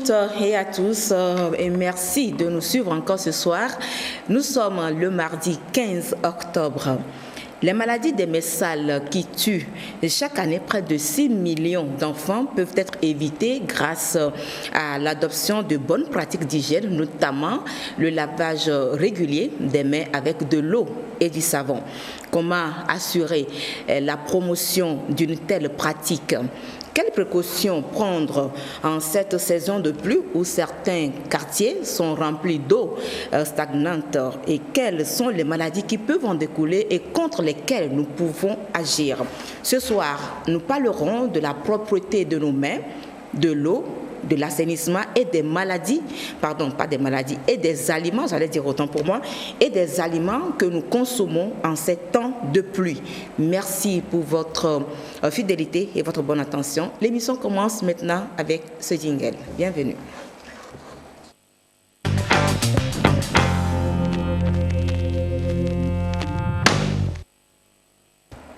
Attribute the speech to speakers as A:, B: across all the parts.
A: toutes et à tous et merci de nous suivre encore ce soir. Nous sommes le mardi 15 octobre. Les maladies des messales qui tuent chaque année près de 6 millions d'enfants peuvent être évitées grâce à l'adoption de bonnes pratiques d'hygiène, notamment le lavage régulier des mains avec de l'eau et du savon. Comment assurer la promotion d'une telle pratique ? Quelles précautions prendre en cette saison de pluie où certains quartiers sont remplis d'eau stagnante et quelles sont les maladies qui peuvent en découler et contre lesquelles nous pouvons agir? Ce soir, nous parlerons de la propreté de nos mains, de l'eau, de l'assainissement et des maladies, et des aliments, j'allais dire autant pour moi, et des aliments que nous consommons en ces temps de pluie. Merci pour votre fidélité et votre bonne attention. L'émission commence maintenant avec ce jingle. Bienvenue.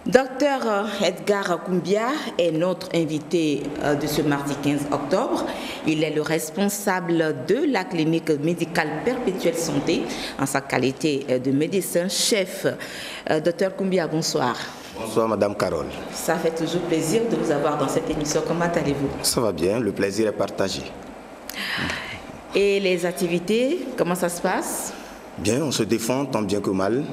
A: Docteur Edgar Koumbia est notre invité de ce mardi 15 octobre. Il est le responsable de la clinique médicale Perpétuelle Santé en sa qualité de médecin-chef. Docteur Koumbia, bonsoir.
B: Bonsoir Madame Carole.
A: Ça fait toujours plaisir de vous avoir dans cette émission. Comment allez-vous?
B: Ça va bien, le plaisir est partagé.
A: Et les activités, comment ça se passe?
B: Bien, on se défend tant bien que mal.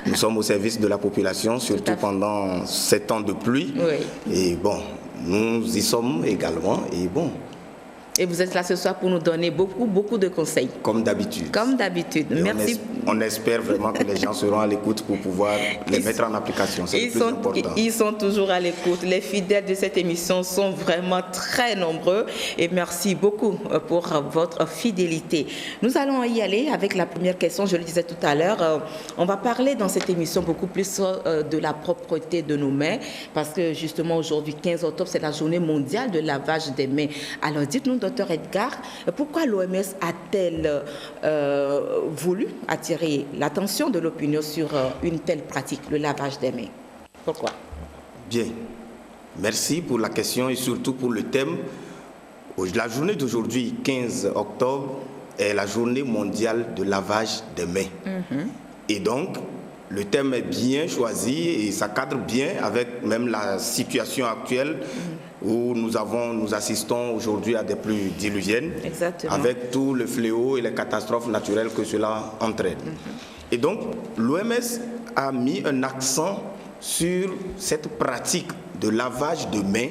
B: Nous sommes au service de la population, surtout pendant ces temps de pluie.
A: Oui.
B: Et bon, nous y sommes également. Et bon.
A: Et vous êtes là ce soir pour nous donner beaucoup de conseils.
B: Comme d'habitude.
A: Comme d'habitude. Merci.
B: On espère vraiment que les gens seront à l'écoute pour pouvoir les mettre en application. C'est le plus important.
A: Ils sont toujours à l'écoute. Les fidèles de cette émission sont vraiment très nombreux. Et merci beaucoup pour votre fidélité. Nous allons y aller avec la première question. Je le disais tout à l'heure. On va parler dans cette émission beaucoup plus de la propreté de nos mains. Parce que justement aujourd'hui, 15 octobre, c'est la journée mondiale de lavage des mains. Alors dites-nous, Docteur Edgar, pourquoi l'OMS a-t-elle voulu attirer l'attention de l'opinion sur une telle pratique, le lavage des mains? Pourquoi?
B: Bien, merci pour la question et surtout pour le thème. La journée d'aujourd'hui, 15 octobre, est la journée mondiale de lavage des mains. Et donc, le thème est bien choisi et ça cadre bien avec même la situation actuelle où nous assistons aujourd'hui à des pluies diluviennes.
A: Exactement.
B: Avec tout le fléau et les catastrophes naturelles que cela entraîne. Et donc, l'OMS a mis un accent sur cette pratique de lavage de mains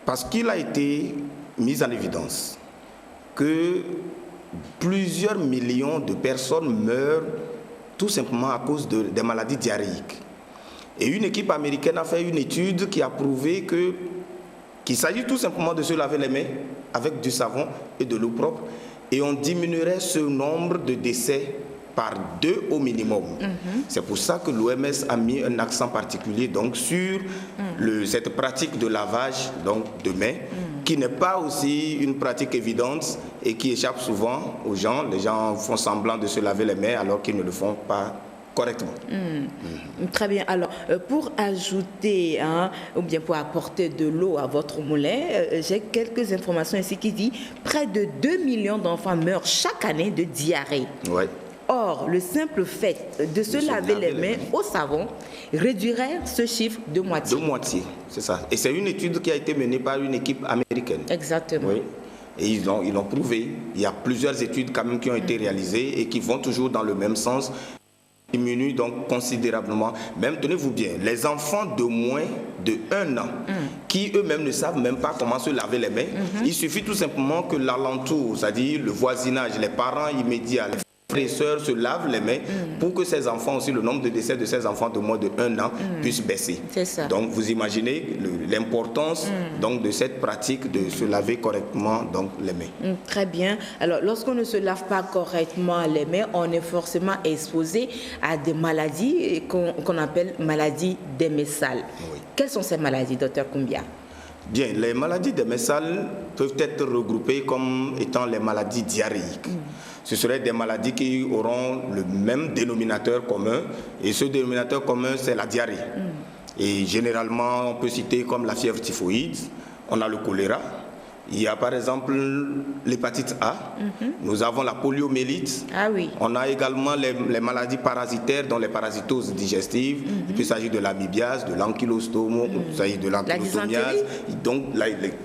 B: parce qu'il a été mis en évidence que plusieurs millions de personnes meurent tout simplement à cause des maladies diarrhéiques. Et une équipe américaine a fait une étude qui a prouvé qu'il s'agit tout simplement de se laver les mains avec du savon et de l'eau propre et on diminuerait ce nombre de décès par 2 au minimum. C'est pour ça que l'OMS a mis un accent particulier donc, sur cette pratique de lavage donc, de mains qui n'est pas aussi une pratique évidente et qui échappe souvent aux gens. Les gens font semblant de se laver les mains alors qu'ils ne le font pas correctement.
A: Très bien. Alors, pour ajouter ou bien pour apporter de l'eau à votre moulin, j'ai quelques informations ici qui disent près de 2 millions d'enfants meurent chaque année de diarrhée.
B: Ouais.
A: Or, le simple fait de se laver les mains au savon réduirait ce chiffre de moitié.
B: De moitié, c'est ça. Et c'est une étude qui a été menée par une équipe américaine.
A: Exactement.
B: Oui. Et ils l'ont prouvé. Il y a plusieurs études quand même qui ont été réalisées et qui vont toujours dans le même sens. Diminue donc considérablement. Même, tenez-vous bien, les enfants de moins de 1 an qui eux-mêmes ne savent même pas comment se laver les mains, il suffit tout simplement que l'alentour, c'est-à-dire le voisinage, les parents immédiats, les frères et sœurs se lavent les mains pour que ces enfants aussi, le nombre de décès de ces enfants de moins de 1 an puisse baisser.
A: C'est ça.
B: Donc vous imaginez l'importance donc, de cette pratique de se laver correctement donc, les mains.
A: Très bien. Alors lorsqu'on ne se lave pas correctement les mains, on est forcément exposé à des maladies qu'on appelle maladies des mains sales.
B: Oui.
A: Quelles sont ces maladies, docteur Koumbia?
B: Bien, les maladies des mains sales peuvent être regroupées comme étant les maladies diarrhéiques. Ce seraient des maladies qui auront le même dénominateur commun, et ce dénominateur commun, c'est la diarrhée. Et généralement, on peut citer comme la fièvre typhoïde, on a le choléra, Il y a par exemple l'hépatite A, nous avons la poliomyélite, on a également les maladies parasitaires, dont les parasitoses digestives, il peut s'agir de l'amibiase, de l'ankylostomose, il s'agit de l'ankylostomiase. Donc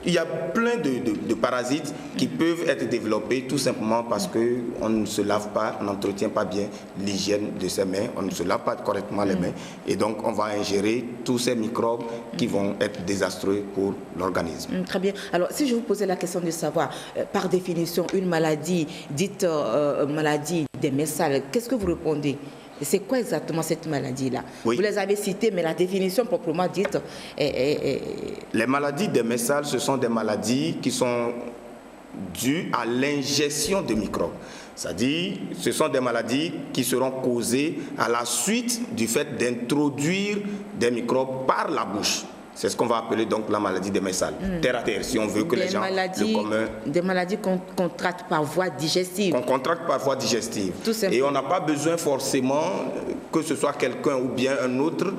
B: il y a plein de parasites qui peuvent être développés tout simplement parce qu'on ne se lave pas, on n'entretient pas bien l'hygiène de ses mains, on ne se lave pas correctement les mains et donc on va ingérer tous ces microbes qui vont être désastreux pour l'organisme.
A: Très bien. Alors si je vous posais la question de savoir, par définition, une maladie dite maladie des mains sales, qu'est-ce que vous répondez? C'est quoi exactement cette maladie-là? Vous les avez citées, mais la définition proprement dite
B: Les maladies des mains sales, ce sont des maladies qui sont dues à l'ingestion de microbes. C'est-à-dire, ce sont des maladies qui seront causées à la suite du fait d'introduire des microbes par la bouche. C'est ce qu'on va appeler donc la maladie des mains sales. Terre à terre, si on veut que les gens, le commun...
A: Des maladies qu'on contracte par voie digestive.
B: Qu'on contracte par voie digestive.
A: Tout simplement.
B: Et on n'a pas besoin forcément que ce soit quelqu'un ou bien un autre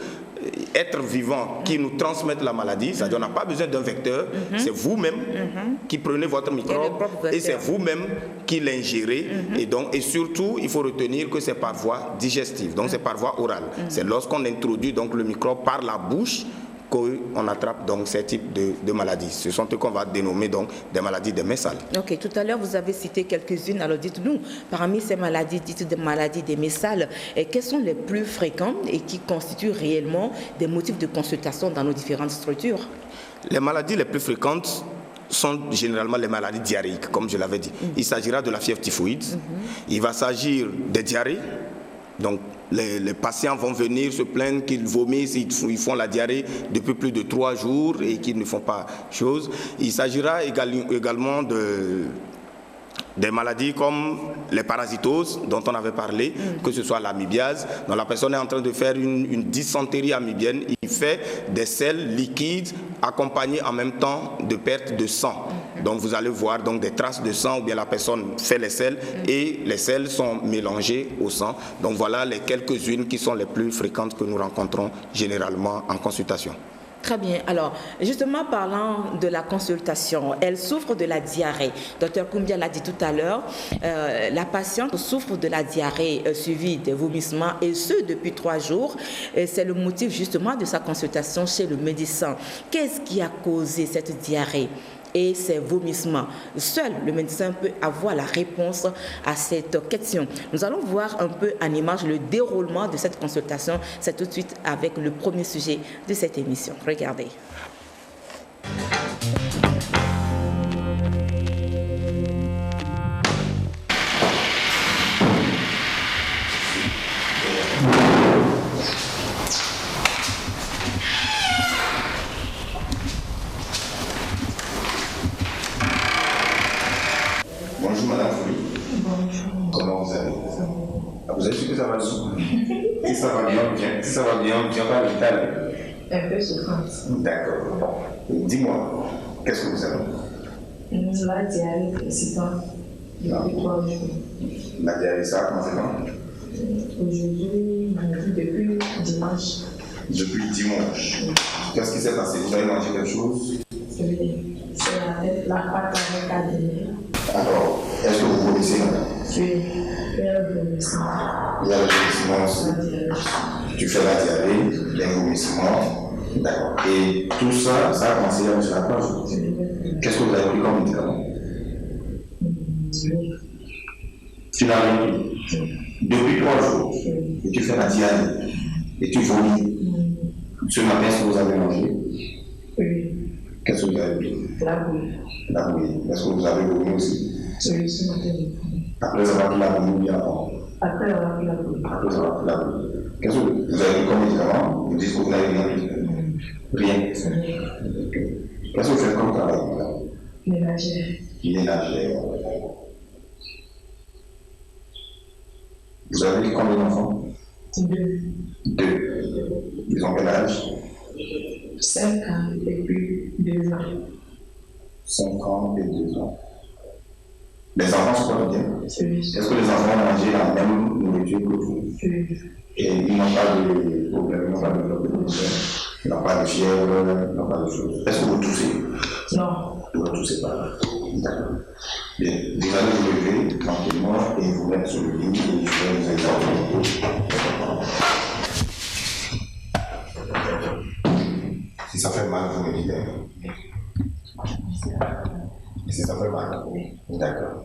B: être vivant qui nous transmette la maladie. C'est-à-dire on n'a pas besoin d'un vecteur. C'est vous-même qui prenez votre microbe et c'est vous-même qui l'ingérez. Et surtout, il faut retenir que c'est par voie digestive. Donc c'est par voie orale. C'est lorsqu'on introduit donc le microbe par la bouche qu'on attrape donc ces types de maladies. Ce sont eux qu'on va dénommer donc des maladies des mains sales.
A: Ok, tout à l'heure vous avez cité quelques-unes, alors dites-nous, parmi ces maladies dites des maladies des mains sales, quelles sont les plus fréquentes et qui constituent réellement des motifs de consultation dans nos différentes structures?
B: Les maladies les plus fréquentes sont généralement les maladies diarrhéiques, comme je l'avais dit. Il s'agira de la fièvre typhoïde, il va s'agir des diarrhées. Donc, les patients vont venir se plaindre qu'ils vomissent, ils font la diarrhée depuis plus de 3 jours et qu'ils ne font pas chose. Il s'agira également des maladies comme les parasitoses dont on avait parlé, que ce soit l'amibiase, dont la personne est en train de faire une dysenterie amibienne, il fait des selles liquides accompagnées en même temps de perte de sang. Donc vous allez voir donc des traces de sang ou bien la personne fait les selles et les selles sont mélangées au sang. Donc voilà les quelques-unes qui sont les plus fréquentes que nous rencontrons généralement en consultation.
A: Très bien. Alors, justement, parlant de la consultation, elle souffre de la diarrhée. Docteur Koumbia l'a dit tout à l'heure, la patiente souffre de la diarrhée suivie des vomissements et ce, depuis 3 jours. C'est le motif justement de sa consultation chez le médecin. Qu'est-ce qui a causé cette diarrhée et ces vomissements? Seul le médecin peut avoir la réponse à cette question. Nous allons voir un peu en image le déroulement de cette consultation. C'est tout de suite avec le premier sujet de cette émission. Regardez.
B: Bonjour Madame Fouli. Bonjour. Comment vous allez? Vous êtes sûr que ça va bien? Si ça va bien, si ça va bien, on ne tient pas à l'hôpital.
C: Un peu souffrante.
B: D'accord. Bon. Dis-moi, qu'est-ce que vous avez?
C: La diarrhée principale depuis 3 jours.
B: La diarrhée, ça a commencé quand?
C: Aujourd'hui, depuis dimanche.
B: Depuis dimanche. Qu'est-ce qui s'est passé? Vous avez mangé quelque chose?
C: Oui, c'est la pâte avec ADN.
B: Alors, est-ce que vous vomissez?
C: Oui, il y a le vomissement.
B: Il y a le vomissement. Tu fais la diarrhée, les vomissements. D'accord. Et tout ça, ça a commencé à la page. Qu'est-ce que vous avez pris comme médicament? Tu n'as rien pris. Depuis 3 jours. Et tu fais la diarrhée. Et tu vomis. Ce matin, est-ce que vous avez mangé?
C: Oui.
B: Qu'est-ce que vous avez pris?
C: La bouille.
B: La bouille. Est-ce que vous avez vomi aussi?
C: Oui, ce matin.
B: Après avoir pris la bouille ou bien avant?
C: Après avoir pris la bouille.
B: Après avoir pris la bouille. Qu'est-ce que vous avez pris comme médicament? Vous dites que vous n'avez rien pris? Rien. Qu'est-ce que vous faites comme travail?
C: Ménagère.
B: Ménagère. Vous avez combien d'enfants?
C: 2.
B: 2. Ils ont quel âge?
C: 5 ans et puis 2 ans.
B: 5 ans et 2 ans. Les enfants se portent bien?
C: Oui.
B: Est-ce que les enfants ont mangé la même nourriture que vous?
C: Oui.
B: Et ils n'ont pas de problème, ils n'ont pas de problème, ils n'ont pas de fièvre, ils n'ont pas de choses. Est-ce que vous toussez?
C: Non.
D: On va tout séparer. D'accord. Bien, vous allez vous lever tranquillement et vous mettre sur le lit et je vais vous examiner. Si ça fait mal, vous me dites. Si ça fait mal, oui. D'accord.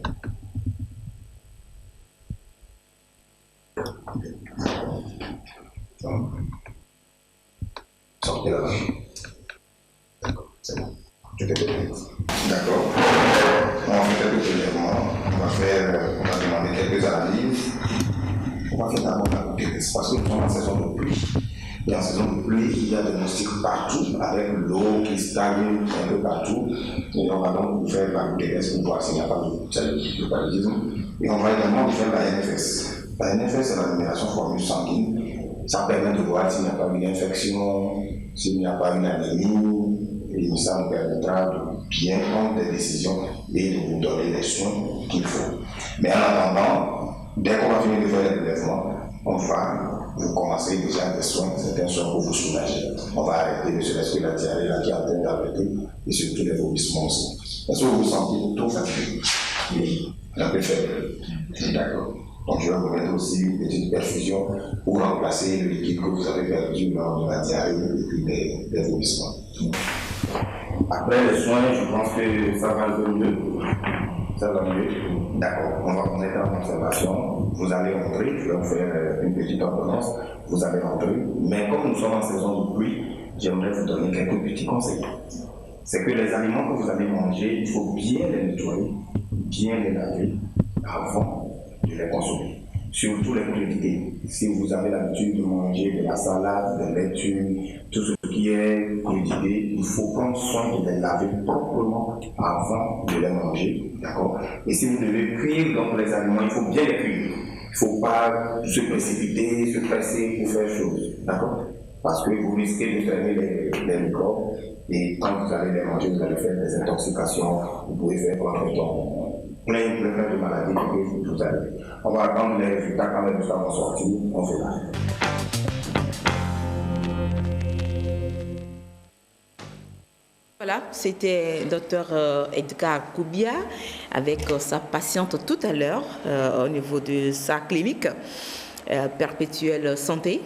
D: Donc, sortez là-bas. D'accord, c'est bon. Tu te dépêches. D'accord. On va faire quelques prélèvements. On va demander quelques analyses. On va faire d'abord la bouteille parce que nous sommes en saison de pluie. Et en saison de pluie, il y a des moustiques partout, avec l'eau qui stagne un peu partout. Et on va donc vous faire la bouteille pour voir s'il n'y a pas de paludisme. Et on va également vous faire la NFS. La NFS, c'est la numération formule sanguine. Ça permet de voir s'il n'y a pas une infection, s'il n'y a pas une anémie. Et ça nous permettra de bien prendre des décisions et de vous donner les soins qu'il faut. Mais en attendant, dès qu'on va finir de faire les prélèvements, on va vous commencer déjà des soins, certains soins pour vous soulager. On va arrêter de se laisser la diarrhée là qui est en train d'arrêter et surtout les vomissements aussi. Est-ce que vous vous sentez tout fatigué? Oui, un peu faible. D'accord. Donc je vais vous mettre aussi une petite perfusion pour remplacer le liquide que vous avez perdu lors de la diarrhée et puis des vomissements. Après les soins, je pense que ça va un peu mieux. Ça va mieux. D'accord. On va vous mettre en observation. Vous allez rentrer. Je vais vous faire une petite ordonnance. Vous allez rentrer. Mais comme nous sommes en saison de pluie, j'aimerais vous donner quelques petits conseils. C'est que les aliments que vous allez manger, il faut bien les nettoyer, bien les laver avant de les consommer. Surtout les crudités. Si vous avez l'habitude de manger de la salade, des laitues, tout ce qui est crudité, il faut prendre soin de les laver proprement avant de les manger. D'accord? Et si vous devez cuire donc les aliments, il faut bien les cuire. Il ne faut pas se précipiter, se presser pour faire chose. D'accord? Parce que vous risquez de fermer les microbes et quand vous allez les manger, vous allez faire des intoxications. Vous pouvez faire plein de maladies que vous avez. On va attendre les résultats quand les résultats vont sortir, on fait là.
A: Voilà, c'était Dr Edgar Koubia avec sa patiente tout à l'heure au niveau de sa clinique. Perpétuelle santé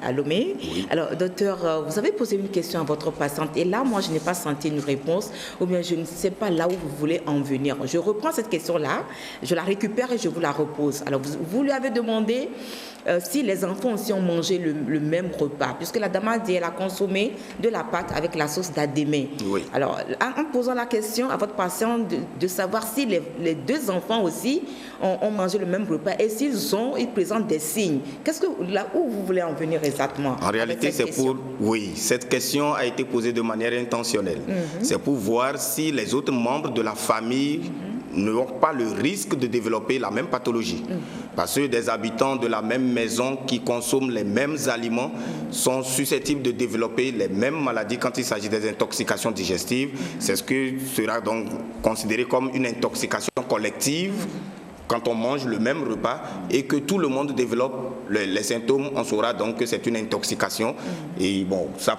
A: à Lomé. Oui. Alors, docteur, vous avez posé une question à votre patiente et là, moi, je n'ai pas senti une réponse ou bien je ne sais pas là où vous voulez en venir. Je reprends cette question-là, je la récupère et je vous la repose. Alors, vous lui avez demandé si les enfants aussi ont mangé le même repas, puisque la dame a dit qu'elle a consommé de la pâte avec la sauce d'adémé. Oui. Alors, en posant la question à votre patiente de savoir si les deux enfants aussi ont mangé le même repas et ils présentent des signes. Qu'est-ce que là où vous voulez en venir exactement?
B: En réalité, c'est pour cette question a été posée de manière intentionnelle. C'est pour voir si les autres membres de la famille n'ont pas le risque de développer la même pathologie. Parce que des habitants de la même maison qui consomment les mêmes aliments sont susceptibles de développer les mêmes maladies quand il s'agit des intoxications digestives. C'est ce que sera donc considéré comme une intoxication collective. Quand on mange le même repas et que tout le monde développe les symptômes, on saura donc que c'est une intoxication. Et bon, ça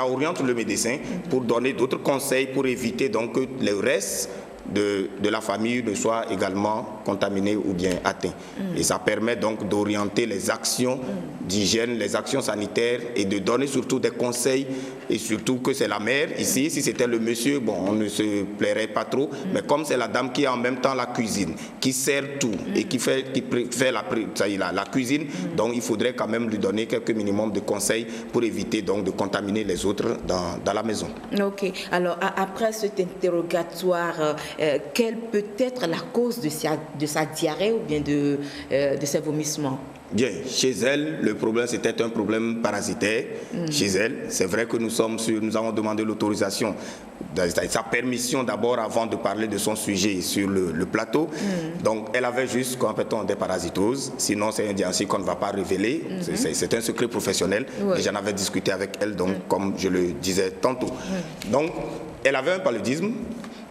B: oriente le médecin pour donner d'autres conseils pour éviter donc que le reste de la famille ne soit également contaminé ou bien atteint. Et ça permet donc d'orienter les actions d'hygiène, les actions sanitaires et de donner surtout des conseils et surtout que c'est la mère ici. Si c'était le monsieur, bon, on ne se plairait pas trop, mais comme c'est la dame qui est en même temps la cuisine, qui sert tout et qui fait la cuisine, donc il faudrait quand même lui donner quelques minimums de conseils pour éviter donc de contaminer les autres dans la maison.
A: Ok. Alors après cet interrogatoire, quelle peut être la cause de sa diarrhée ou bien de ses vomissements?
B: Bien, chez elle, le problème c'était un problème parasitaire. Chez elle, c'est vrai que nous avons demandé l'autorisation, sa permission d'abord avant de parler de son sujet sur le plateau. Donc elle avait juste des parasitoses, sinon c'est un diagnostic qu'on ne va pas révéler, c'est un secret professionnel. Et j'en avais discuté avec elle, donc comme je le disais tantôt. Donc elle avait un paludisme.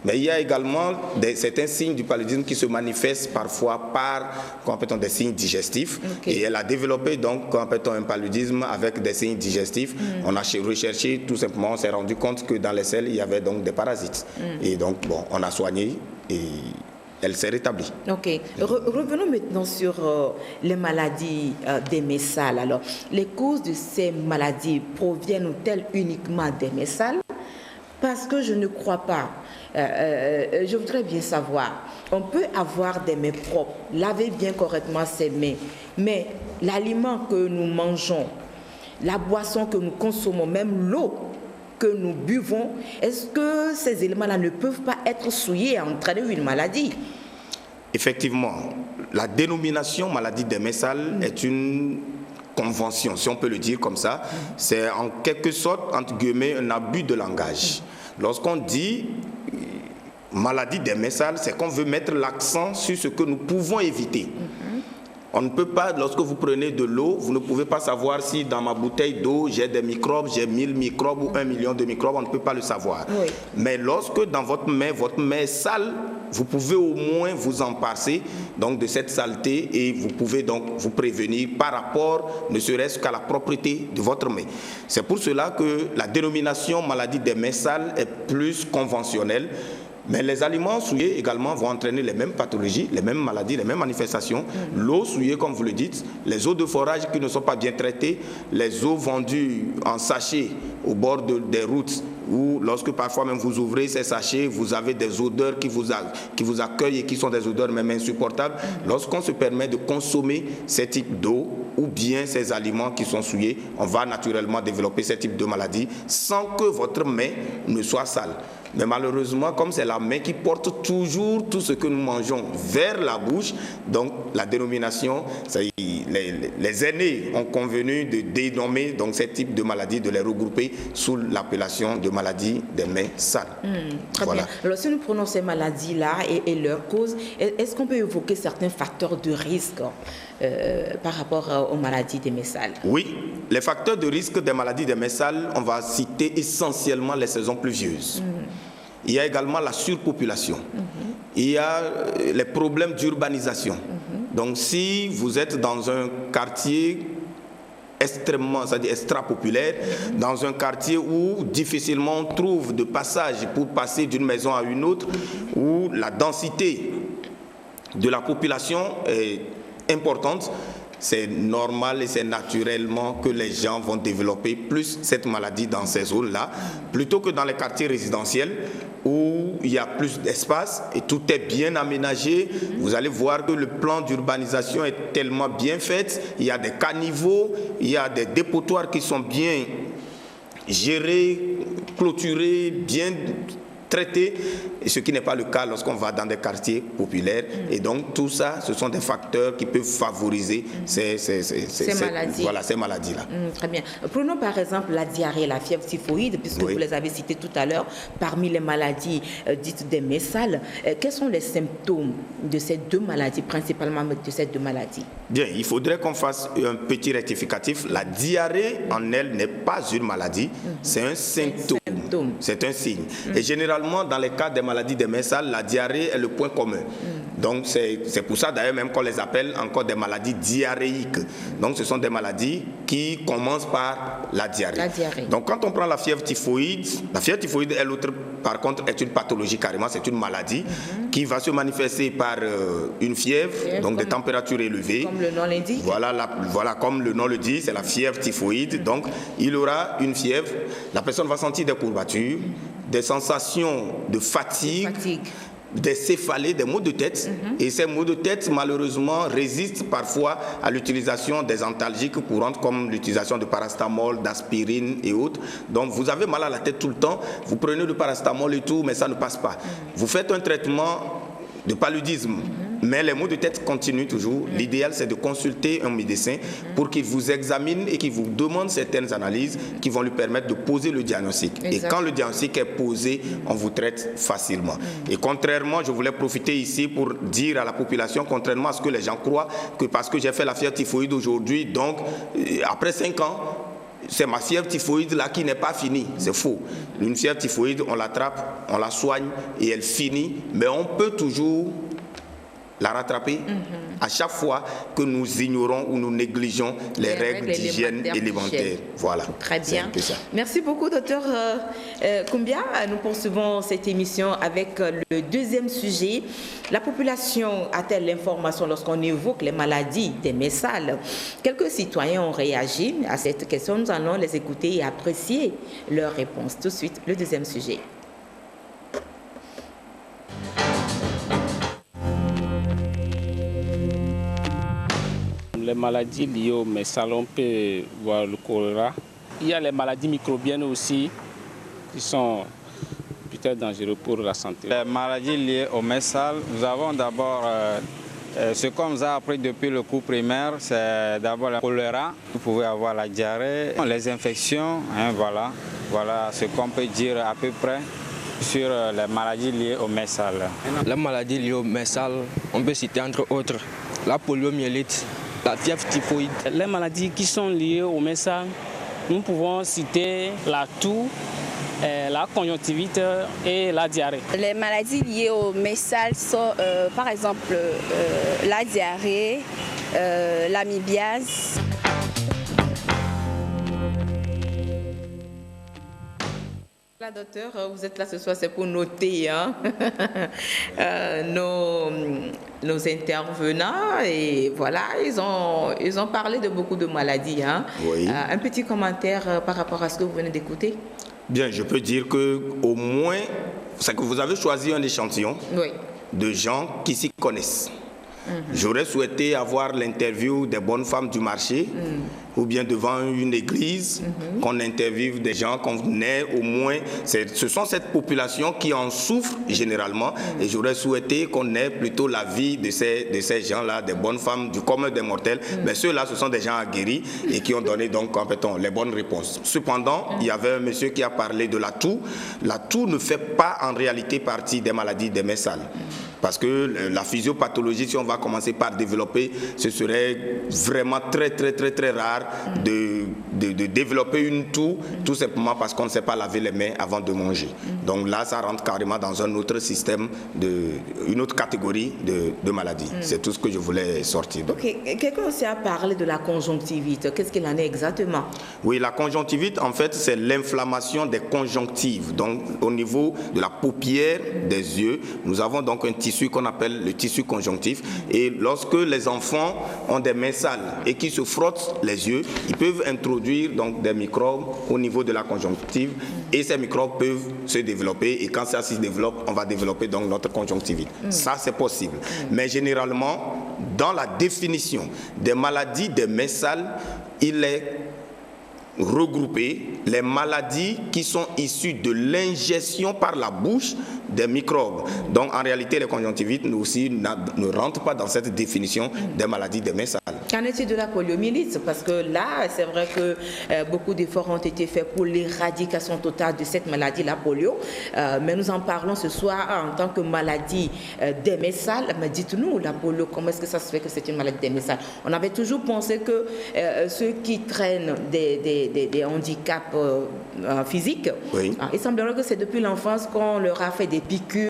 B: Mais il y a également certains signes du paludisme qui se manifestent parfois par des signes digestifs. Okay. Et elle a développé donc un paludisme avec des signes digestifs. On a recherché tout simplement, on s'est rendu compte que dans les selles, il y avait donc des parasites. Et donc, on a soigné et elle s'est rétablie.
A: Ok. Revenons maintenant sur les maladies des messales. Alors, les causes de ces maladies proviennent-elles uniquement des messales? Parce que je ne crois pas. Je voudrais bien savoir. On peut avoir des mains propres, laver bien correctement ses mains, mais l'aliment que nous mangeons, la boisson que nous consommons, même l'eau que nous buvons, est-ce que ces éléments-là ne peuvent pas être souillés et entraîner une maladie?
B: Effectivement, la dénomination maladie des mains sales est une convention, si on peut le dire comme ça. C'est en quelque sorte, entre guillemets, un abus de langage. Lorsqu'on dit maladie des mains sales, c'est qu'on veut mettre l'accent sur ce que nous pouvons éviter. On ne peut pas, lorsque vous prenez de l'eau, vous ne pouvez pas savoir si dans ma bouteille d'eau, j'ai des microbes, j'ai 1000 microbes ou 1 million de microbes, on ne peut pas le savoir. Oui. Mais lorsque dans votre main est sale, vous pouvez au moins vous en passer donc, de cette saleté et vous pouvez donc vous prévenir par rapport, ne serait-ce qu'à la propreté de votre main. C'est pour cela que la dénomination maladie des mains sales est plus conventionnelle. Mais les aliments souillés également vont entraîner les mêmes pathologies, les mêmes maladies, les mêmes manifestations. L'eau souillée, comme vous le dites, les eaux de forage qui ne sont pas bien traitées, les eaux vendues en sachets au bord des routes, ou lorsque parfois même vous ouvrez ces sachets, vous avez des odeurs qui vous accueillent et qui sont des odeurs même insupportables. Lorsqu'on se permet de consommer ces types d'eau ou bien ces aliments qui sont souillés, on va naturellement développer ce type de maladie sans que votre main ne soit sale. Mais malheureusement, comme c'est la main qui porte toujours tout ce que nous mangeons vers la bouche, donc la dénomination, les aînés ont convenu de dénommer donc, ces types de maladies, de les regrouper sous l'appellation de maladie des mains sales.
A: Très bien. Alors si nous prenons ces maladies-là et leurs causes, est-ce qu'on peut évoquer certains facteurs de risque par rapport aux maladies des mains sales?
B: Oui, les facteurs de risque des maladies des mains sales, on va citer essentiellement les saisons pluvieuses. Il y a également la surpopulation. Il y a les problèmes d'urbanisation. Donc si vous êtes dans un quartier extrêmement, c'est-à-dire extra-populaire, dans un quartier où difficilement on trouve de passage pour passer d'une maison à une autre, où la densité de la population est importante, c'est normal et c'est naturellement que les gens vont développer plus cette maladie dans ces zones-là, plutôt que dans les quartiers résidentiels où il y a plus d'espace et tout est bien aménagé. Vous allez voir que le plan d'urbanisation est tellement bien fait, il y a des caniveaux, il y a des dépotoirs qui sont bien gérés, clôturés, bien traités, et ce qui n'est pas le cas lorsqu'on va dans des quartiers populaires. Et donc tout ça, ce sont des facteurs qui peuvent favoriser ces maladies. Voilà, ces maladies-là.
A: Très bien. Prenons par exemple la diarrhée, la fièvre typhoïde, puisque vous les avez citées tout à l'heure, parmi les maladies dites des mains sales. Quels sont les symptômes de ces deux maladies, principalement de ces deux maladies?
B: Bien, il faudrait qu'on fasse un petit rectificatif. La diarrhée en elle n'est pas une maladie, c'est un symptôme. C'est un signe. Et généralement, dans les cas des maladies des mains sales, la diarrhée est le point commun. Donc, c'est pour ça d'ailleurs même qu'on les appelle encore des maladies diarrhéiques. Donc, ce sont des maladies qui commencent par la diarrhée. Donc, quand on prend la fièvre typhoïde, elle, par contre, est une pathologie carrément, c'est une maladie qui va se manifester par une fièvre, donc des températures élevées.
A: Comme le nom l'indique.
B: Voilà, comme le nom le dit, c'est la fièvre typhoïde. Donc, il aura une fièvre, la personne va sentir des courbatures, des sensations de fatigue, des céphalées, des maux de tête. Et ces maux de tête, malheureusement, résistent parfois à l'utilisation des antalgiques courantes comme l'utilisation de paracétamol, d'aspirine et autres. Donc, vous avez mal à la tête tout le temps, vous prenez du paracétamol et tout, mais ça ne passe pas. Vous faites un traitement de paludisme, mais les maux de tête continuent toujours. L'idéal, c'est de consulter un médecin pour qu'il vous examine et qu'il vous demande certaines analyses qui vont lui permettre de poser le diagnostic. Et quand le diagnostic est posé, on vous traite facilement. Et contrairement, je voulais profiter ici pour dire à la population, contrairement à ce que les gens croient, que parce que j'ai fait la fièvre typhoïde aujourd'hui, donc après 5 ans, c'est ma fièvre typhoïde là qui n'est pas finie. C'est faux. Une fièvre typhoïde, on l'attrape, on la soigne et elle finit, mais on peut toujours la rattraper à chaque fois que nous ignorons ou nous négligeons les règles d'hygiène élémentaires. Voilà.
A: Très bien.
B: Un peu ça.
A: Merci beaucoup, docteur Koumbia. Nous poursuivons cette émission avec le deuxième sujet. La population a-t-elle l'information lorsqu'on évoque les maladies des mains sales? Quelques citoyens ont réagi à cette question. Nous allons les écouter et apprécier leurs réponses. Tout de suite, le deuxième sujet.
E: Les maladies liées aux mains sales, on peut voir le choléra. Il y a les maladies microbiennes aussi qui sont peut-être dangereuses pour la santé.
F: Les maladies liées aux mains sales, nous avons d'abord ce qu'on nous a appris depuis le cours primaire, c'est d'abord le choléra. Vous pouvez avoir la diarrhée, les infections, hein, voilà ce qu'on peut dire à peu près sur les maladies liées aux mains sales.
G: Les maladies liées aux mains sales, on peut citer entre autres la poliomyélite, la fièvre typhoïde.
E: Les maladies qui sont liées aux mains sales, nous pouvons citer la toux, la conjonctivite et la diarrhée.
H: Les maladies liées aux mains sales sont par exemple la diarrhée, l'amibiase.
A: La docteur, vous êtes là ce soir, c'est pour noter hein, nos intervenants et voilà, ils ont parlé de beaucoup de maladies. Hein.
B: Oui.
A: Un petit commentaire par rapport à ce que vous venez d'écouter?
B: Bien, je peux dire que au moins, c'est que vous avez choisi un échantillon de gens qui s'y connaissent. J'aurais souhaité avoir l'interview des bonnes femmes du marché ou bien devant une église, qu'on interviewe des gens, qu'on ait au moins... Ce sont cette population qui en souffre généralement et j'aurais souhaité qu'on ait plutôt la vie de ces gens-là, des bonnes femmes du commun des mortels. Mais ceux-là, ce sont des gens aguerris et qui ont donné donc les bonnes réponses. Cependant, il y avait un monsieur qui a parlé de la toux. La toux ne fait pas en réalité partie des maladies des mains sales. Parce que la physiopathologie, si on va commencer par développer, ce serait vraiment très rare de développer une toux, tout simplement parce qu'on ne sait pas laver les mains avant de manger. Donc là, ça rentre carrément dans un autre système, une autre catégorie de maladies. C'est tout ce que je voulais sortir.
A: Ok, quelqu'un aussi a parlé de la conjonctivite. Qu'est-ce qu'il en est exactement? Oui,
B: la conjonctivite, en fait, c'est l'inflammation des conjonctives. Donc, au niveau de la paupière des yeux, nous avons donc un tissu qu'on appelle le tissu conjonctif. Et lorsque les enfants ont des mains sales et qui se frottent les yeux, ils peuvent introduire donc des microbes au niveau de la conjonctive et ces microbes peuvent se développer et quand ça se développe, on va développer donc notre conjonctivite. Ça, c'est possible. Mais généralement, dans la définition des maladies des mains sales, il est regroupé les maladies qui sont issues de l'ingestion par la bouche des microbes. Donc en réalité, les conjonctivites nous aussi ne rentrent pas dans cette définition des maladies des mains sales.
A: Qu'en est-il de la poliomyélite? Parce que là, c'est vrai que beaucoup d'efforts ont été faits pour l'éradication totale de cette maladie, la polio. Mais nous en parlons ce soir en tant que maladie des mains sales. Mais dites-nous, la polio, comment est-ce que ça se fait que c'est une maladie des mains sales? On avait toujours pensé que ceux qui traînent des handicaps physiques, il semblerait que c'est depuis l'enfance qu'on leur a fait des piqûres.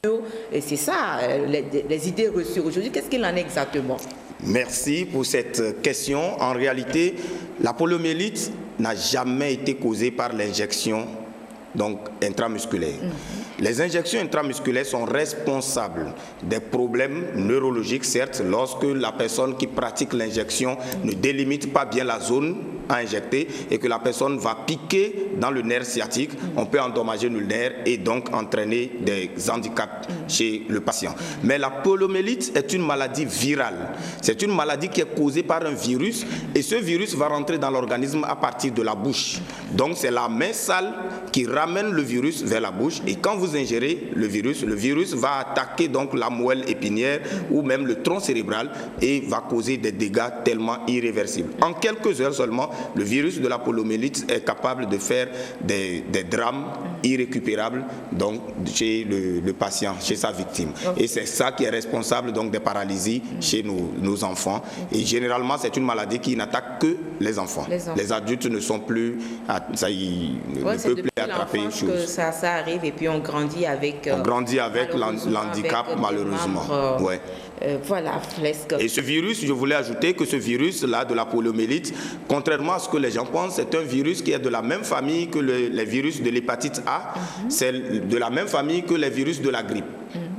A: Et c'est ça, les idées reçues aujourd'hui. Qu'est-ce qu'il en est exactement?
B: Merci pour cette question. En réalité, la poliomyélite n'a jamais été causée par l'injection intramusculaire. Les injections intramusculaires sont responsables des problèmes neurologiques, certes, lorsque la personne qui pratique l'injection ne délimite pas bien la zone à injecter et que la personne va piquer dans le nerf sciatique, on peut endommager le nerf et donc entraîner des handicaps chez le patient. Mais la poliomyélite est une maladie virale. C'est une maladie qui est causée par un virus et ce virus va rentrer dans l'organisme à partir de la bouche. Donc c'est la main sale qui ramène le virus vers la bouche et quand vous ingérez le virus va attaquer donc la moelle épinière ou même le tronc cérébral et va causer des dégâts tellement irréversibles. En quelques heures seulement, le virus de la poliomyélite est capable de faire faire des drames irrécupérables donc, chez le patient, chez sa victime. Et c'est ça qui est responsable donc, des paralysies chez nos enfants. Et généralement, c'est une maladie qui n'attaque que les enfants. Les adultes ne sont plus... ne peuvent plus attraper une chose.
A: Que ça arrive et puis on grandit avec...
B: l'handicap, malheureusement.
A: Voilà, presque.
B: Et ce virus, je voulais ajouter que ce virus-là de la poliomyélite, contrairement à ce que les gens pensent, c'est un virus qui est de la même famille que les virus de l'hépatite A, c'est de la même famille que les virus de la grippe.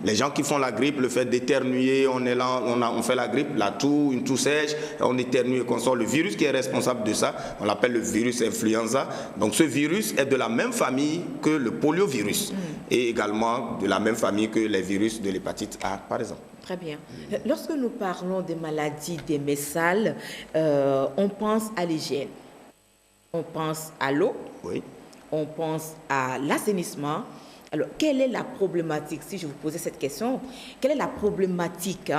B: Les gens qui font la grippe, le fait d'éternuer, on fait la grippe, la toux, une toux sèche, on éternue et qu'on sort. Le virus qui est responsable de ça, on l'appelle le virus influenza. Donc ce virus est de la même famille que le poliovirus et également de la même famille que les virus de l'hépatite A, par exemple.
A: Très bien. Lorsque nous parlons des maladies des messales, on pense à l'hygiène, on pense à l'eau, on pense à l'assainissement. Alors, quelle est la problématique, si je vous posais cette question, quelle est la problématique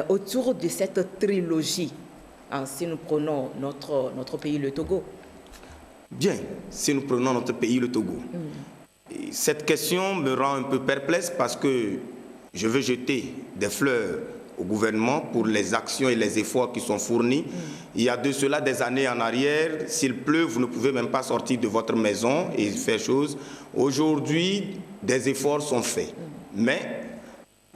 A: autour de cette trilogie, si nous prenons notre pays, le Togo?
B: Bien, si nous prenons notre pays, le Togo. Cette question me rend un peu perplexe parce que je veux jeter des fleurs au gouvernement pour les actions et les efforts qui sont fournis. Il y a de cela des années en arrière, s'il pleut, vous ne pouvez même pas sortir de votre maison et faire chose. Aujourd'hui, des efforts sont faits. Mais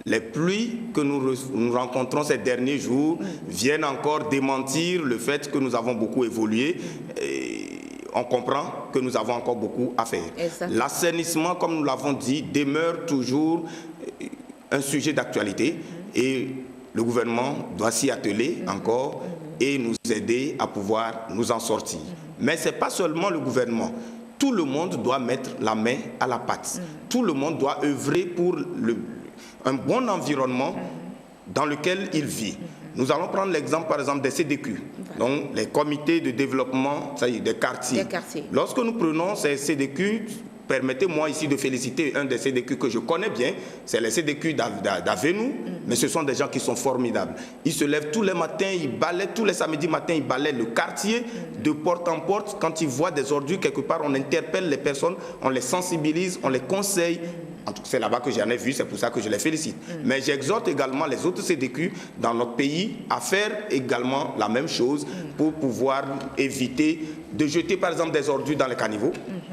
B: les pluies que nous rencontrons ces derniers jours viennent encore démentir le fait que nous avons beaucoup évolué. Et on comprend que nous avons encore beaucoup à faire. L'assainissement, comme nous l'avons dit, demeure toujours un sujet d'actualité et le gouvernement doit s'y atteler encore et nous aider à pouvoir nous en sortir. Mais ce n'est pas seulement le gouvernement. Tout le monde doit mettre la main à la pâte. Tout le monde doit œuvrer pour un bon environnement dans lequel il vit. Nous allons prendre l'exemple, par exemple, des CDQ, donc les comités de développement des quartiers. Lorsque nous prenons ces CDQ, permettez-moi ici de féliciter un des CDQ que je connais bien, c'est les CDQ d'Avenou, mais ce sont des gens qui sont formidables. Ils se lèvent tous les matins, ils balaient, tous les samedis matins, ils balaient le quartier de porte en porte. Quand ils voient des ordures quelque part, on interpelle les personnes, on les sensibilise, on les conseille. En tout cas, c'est là-bas que j'en ai vu, c'est pour ça que je les félicite. Mais j'exhorte également les autres CDQ dans notre pays à faire également la même chose pour pouvoir éviter de jeter par exemple des ordures dans les caniveaux.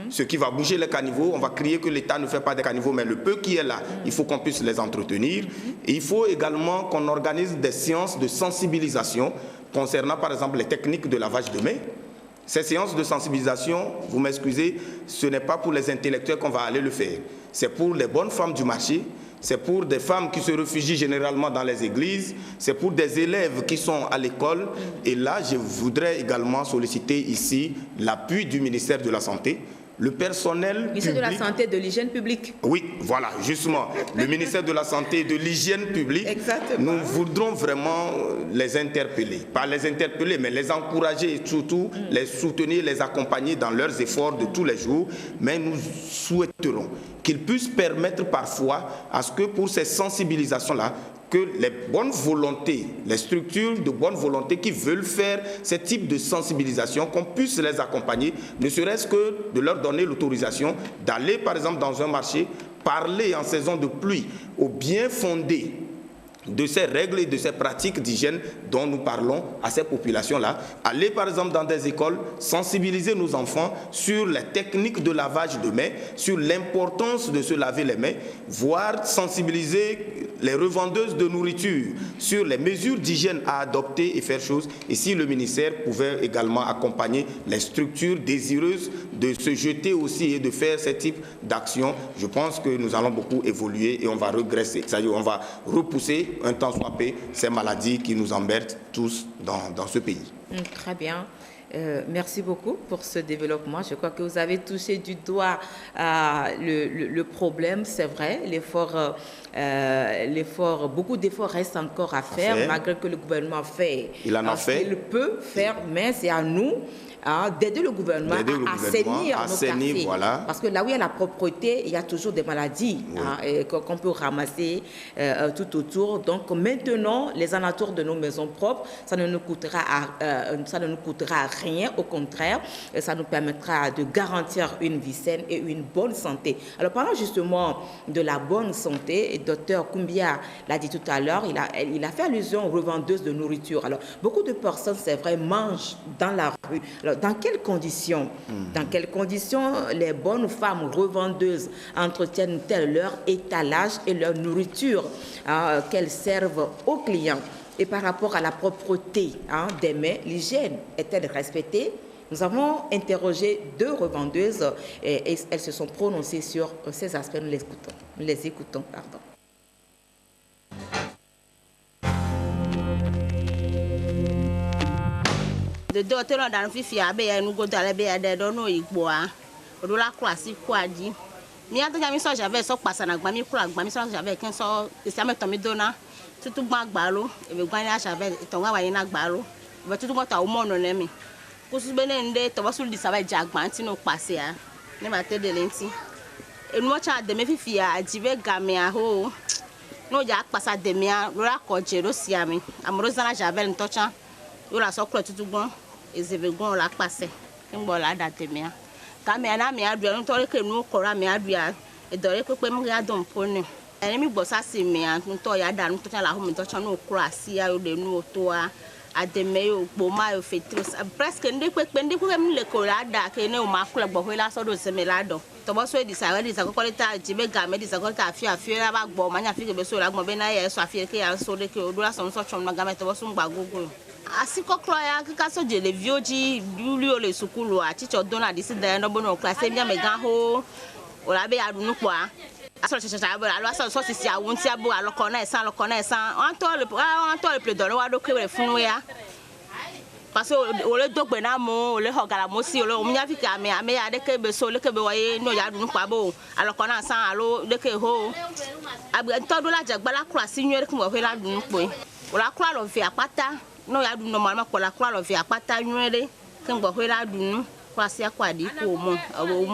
B: Ce qui va bouger les caniveaux, on va crier que l'État ne fait pas des caniveaux, mais le peu qui est là, il faut qu'on puisse les entretenir. Et il faut également qu'on organise des séances de sensibilisation concernant par exemple les techniques de lavage de mains. Ces séances de sensibilisation, vous m'excusez, ce n'est pas pour les intellectuels qu'on va aller le faire. C'est pour les bonnes femmes du marché, c'est pour des femmes qui se réfugient généralement dans les églises, c'est pour des élèves qui sont à l'école. Et là, je voudrais également solliciter ici l'appui du ministère de la Santé. Le personnel
A: ministère de la Santé et de l'Hygiène publique.
B: Oui, voilà, justement. Le ministère de la Santé et de l'Hygiène publique.
A: Exactement.
B: Nous voudrons vraiment les interpeller. Pas les interpeller, mais les encourager et surtout les soutenir, les accompagner dans leurs efforts de tous les jours. Mais nous souhaiterons qu'ils puissent permettre parfois à ce que pour ces sensibilisations-là, que les bonnes volontés, les structures de bonne volonté qui veulent faire ce type de sensibilisation, qu'on puisse les accompagner, ne serait-ce que de leur donner l'autorisation d'aller par exemple dans un marché, parler en saison de pluie au bien fondé de ces règles et de ces pratiques d'hygiène dont nous parlons à ces populations-là. Aller par exemple dans des écoles, sensibiliser nos enfants sur les techniques de lavage de mains, sur l'importance de se laver les mains, voire sensibiliser les revendeuses de nourriture sur les mesures d'hygiène à adopter et faire chose. Et si le ministère pouvait également accompagner les structures désireuses de se jeter aussi et de faire ce type d'action, je pense que nous allons beaucoup évoluer et on va regresser. C'est-à-dire on va repousser un temps soit peu ces maladies qui nous embêtent tous dans ce pays.
A: Très bien. Merci beaucoup pour ce développement. Je crois que vous avez touché du doigt le problème, c'est vrai. Beaucoup d'efforts restent encore à faire, malgré que le gouvernement fait.
B: Il en a fait.
A: Il peut faire, mais c'est à nous, d'aider le gouvernement à assainir nos quartiers.
B: Voilà.
A: Parce que là où il y a la propreté, il y a toujours des maladies qu'on peut ramasser tout autour. Donc maintenant, les alentours de nos maisons propres, ça ne nous coûtera rien. Au contraire, ça nous permettra de garantir une vie saine et une bonne santé. Alors parlant justement de la bonne santé, le docteur Koumbia l'a dit tout à l'heure, il a fait allusion aux revendeuses de nourriture. Alors beaucoup de personnes, c'est vrai, mangent dans la rue. Alors dans quelles conditions les bonnes femmes revendeuses entretiennent-elles leur étalage et leur nourriture qu'elles servent aux clients? Et par rapport à la propreté des mains, l'hygiène est-elle respectée? Nous avons interrogé 2 revendeuses et elles se sont prononcées sur ces aspects. Nous les écoutons. Pardon.
I: De docteur dans fifi abe nous go dans be ade do no igbo a do la classe ko adi mi ata jami so jave so pasa na gba mi kula gba mi so jave kin so isi ameto mi dona tutu gba gbalo e be gba ni a jave to wa yin na gbalo be tutu mo ta o mo no le mi ko su be ne nde to wasu di sabe jagba nti no pase a ne ma te de lenti enu mo cha de me fifi a jive game a ho no ja pasa de mi a lo la ko je ro si ami amro zana jave ntocha yo la so klo tutu gbon ezevegon la passe ngbo la date mia kamia na mia dua ntori ke nu kora mia dua e dore pepe mu ya don poni eni mi gbosa si mia nto ya da nto la ho mi to cha no kora si ya yo de nu to a ademe yo gbo ma yo fetros presque ndi pepe mi le kora da ke ne o ma kula gbo ho la so do se me la do to bo so di sa kokoleta jibe ga me di sa kokoleta afia la ba gbo ma nya fi ke be so la gbo be na ye so afia ke ya so de ke o do la so chom na ga me to bo so ngba gogo asiko kloya kika so je le vioji duli le sukulu a chicho dona disi da no bono classe mi amega ho o la be adunu po a aso chacha bo alo aso so sisi awon ti abo aloko na esan on to le ple do wa do kere fun ya parce o le dogbe na mo o le hogala mo si o le o mi afi ka me ya de ke be so le ke be waye no ya adunu pa bo aloko na san alo de ke ho abi to do la jagba la classe nyere ku mo fe la adunu po o la kura lo fi apata no ya du normalement pour la croix le via pata nyere kengbo hwela dunu kwa sia kwa di ko mo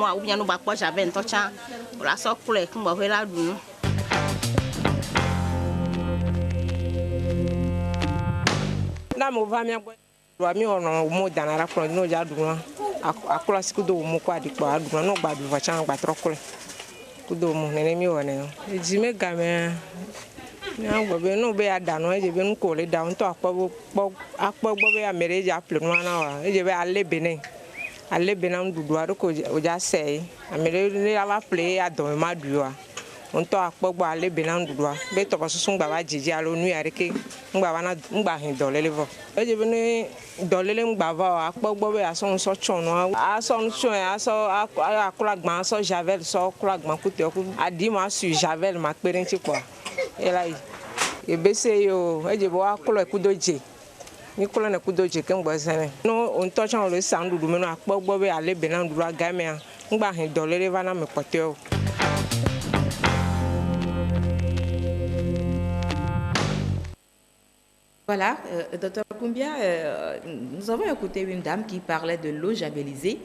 I: o bia no ba po jave ntocha la so kule kengbo hwela dunu
J: na mo va mi agbo wa mi ono mo dana ra pro no ja dunu akura sikudo mo kwa di po adunu no gba du va chan gba tro kule kudo mo nene mi wona ejime game na gobe no be adano eje be nko le down to akpo be amere ja ple no na wa eje be ale benen dudu aro ko o ja sei amere le ala ple adon ma duwa onto akpo gbo ale benen dudu be to bosun gba wa jiji alo nu yare ke ngba wa na ngba hin dole levo eje be ni dole le ngba va akpo gbo be aso so chon no aso no chon aso akula gban so javel so akula gban ku te ku adi ma su javel ma pere nti po elai ebese yo ejebo akolo ekudoje ni kolo na ekudoje ke ngbo sene no onto chan lo sandu du meno akpogbo be ale be na nduru agame a ngba hin dolere va na me poteo.
A: Voilà, docteur Koumbia, nous avons écouté une dame qui parlait de l'eau javelisée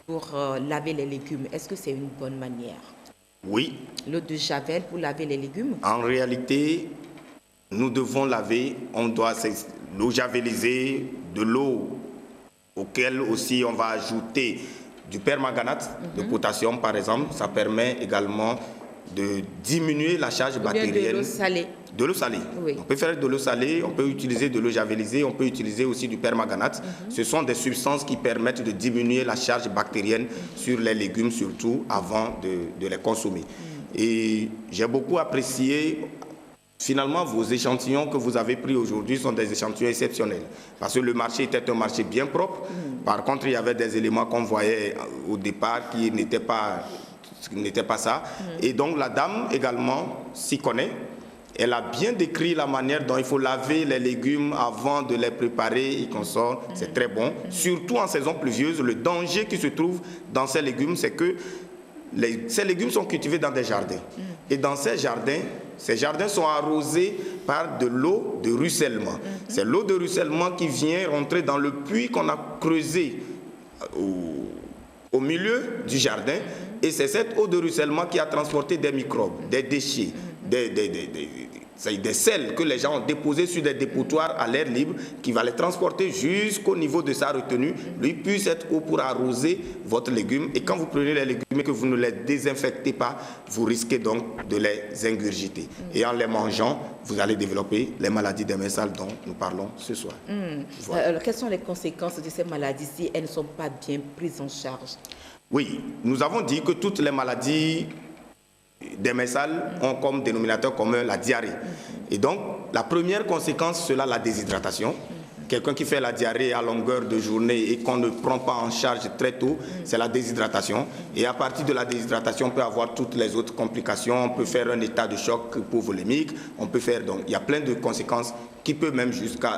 A: pour laver les légumes. Est-ce que c'est une bonne manière?
B: Oui.
A: L'eau de javel pour laver les légumes?
B: En réalité, nous devons laver, on doit l'eau javelisée, de l'eau auquel aussi on va ajouter du permanganate, de potassium par exemple. Ça permet également de diminuer la charge bactérienne.
A: De l'eau salée.
B: De l'eau salée.
A: Oui.
B: On peut faire de l'eau salée, on peut utiliser de l'eau javelisée, on peut utiliser aussi du permanganate. Ce sont des substances qui permettent de diminuer la charge bactérienne sur les légumes, surtout avant de les consommer. Et j'ai beaucoup apprécié, finalement, vos échantillons que vous avez pris aujourd'hui sont des échantillons exceptionnels. Parce que le marché était un marché bien propre. Par contre, il y avait des éléments qu'on voyait au départ qui n'étaient pas ça. Et donc, la dame également s'y connaît. Elle a bien décrit la manière dont il faut laver les légumes avant de les préparer et qu'on sort. C'est très bon. Surtout en saison pluvieuse, le danger qui se trouve dans ces légumes, c'est que ces légumes sont cultivés dans des jardins. Et dans ces jardins sont arrosés par de l'eau de ruissellement. C'est l'eau de ruissellement qui vient rentrer dans le puits qu'on a creusé au milieu du jardin, et c'est cette eau de ruissellement qui a transporté des microbes, des déchets, des sels que les gens ont déposés sur des dépotoirs à l'air libre, qui va les transporter jusqu'au niveau de sa retenue, lui puis cette eau pour arroser votre légume. Et quand vous prenez les légumes et que vous ne les désinfectez pas, vous risquez donc de les ingurgiter. Et en les mangeant, vous allez développer les maladies des mains sales dont nous parlons ce soir.
A: Voilà. Alors, quelles sont les conséquences de ces maladies si elles ne sont pas bien prises en charge?
B: Oui, nous avons dit que toutes les maladies des mains sales ont comme dénominateur commun la diarrhée. Et donc, la première conséquence, c'est la déshydratation. Quelqu'un qui fait la diarrhée à longueur de journée et qu'on ne prend pas en charge très tôt, c'est la déshydratation. Et à partir de la déshydratation, on peut avoir toutes les autres complications. On peut faire un état de choc hypovolémique. On peut faire, donc, il y a plein de conséquences qui peuvent même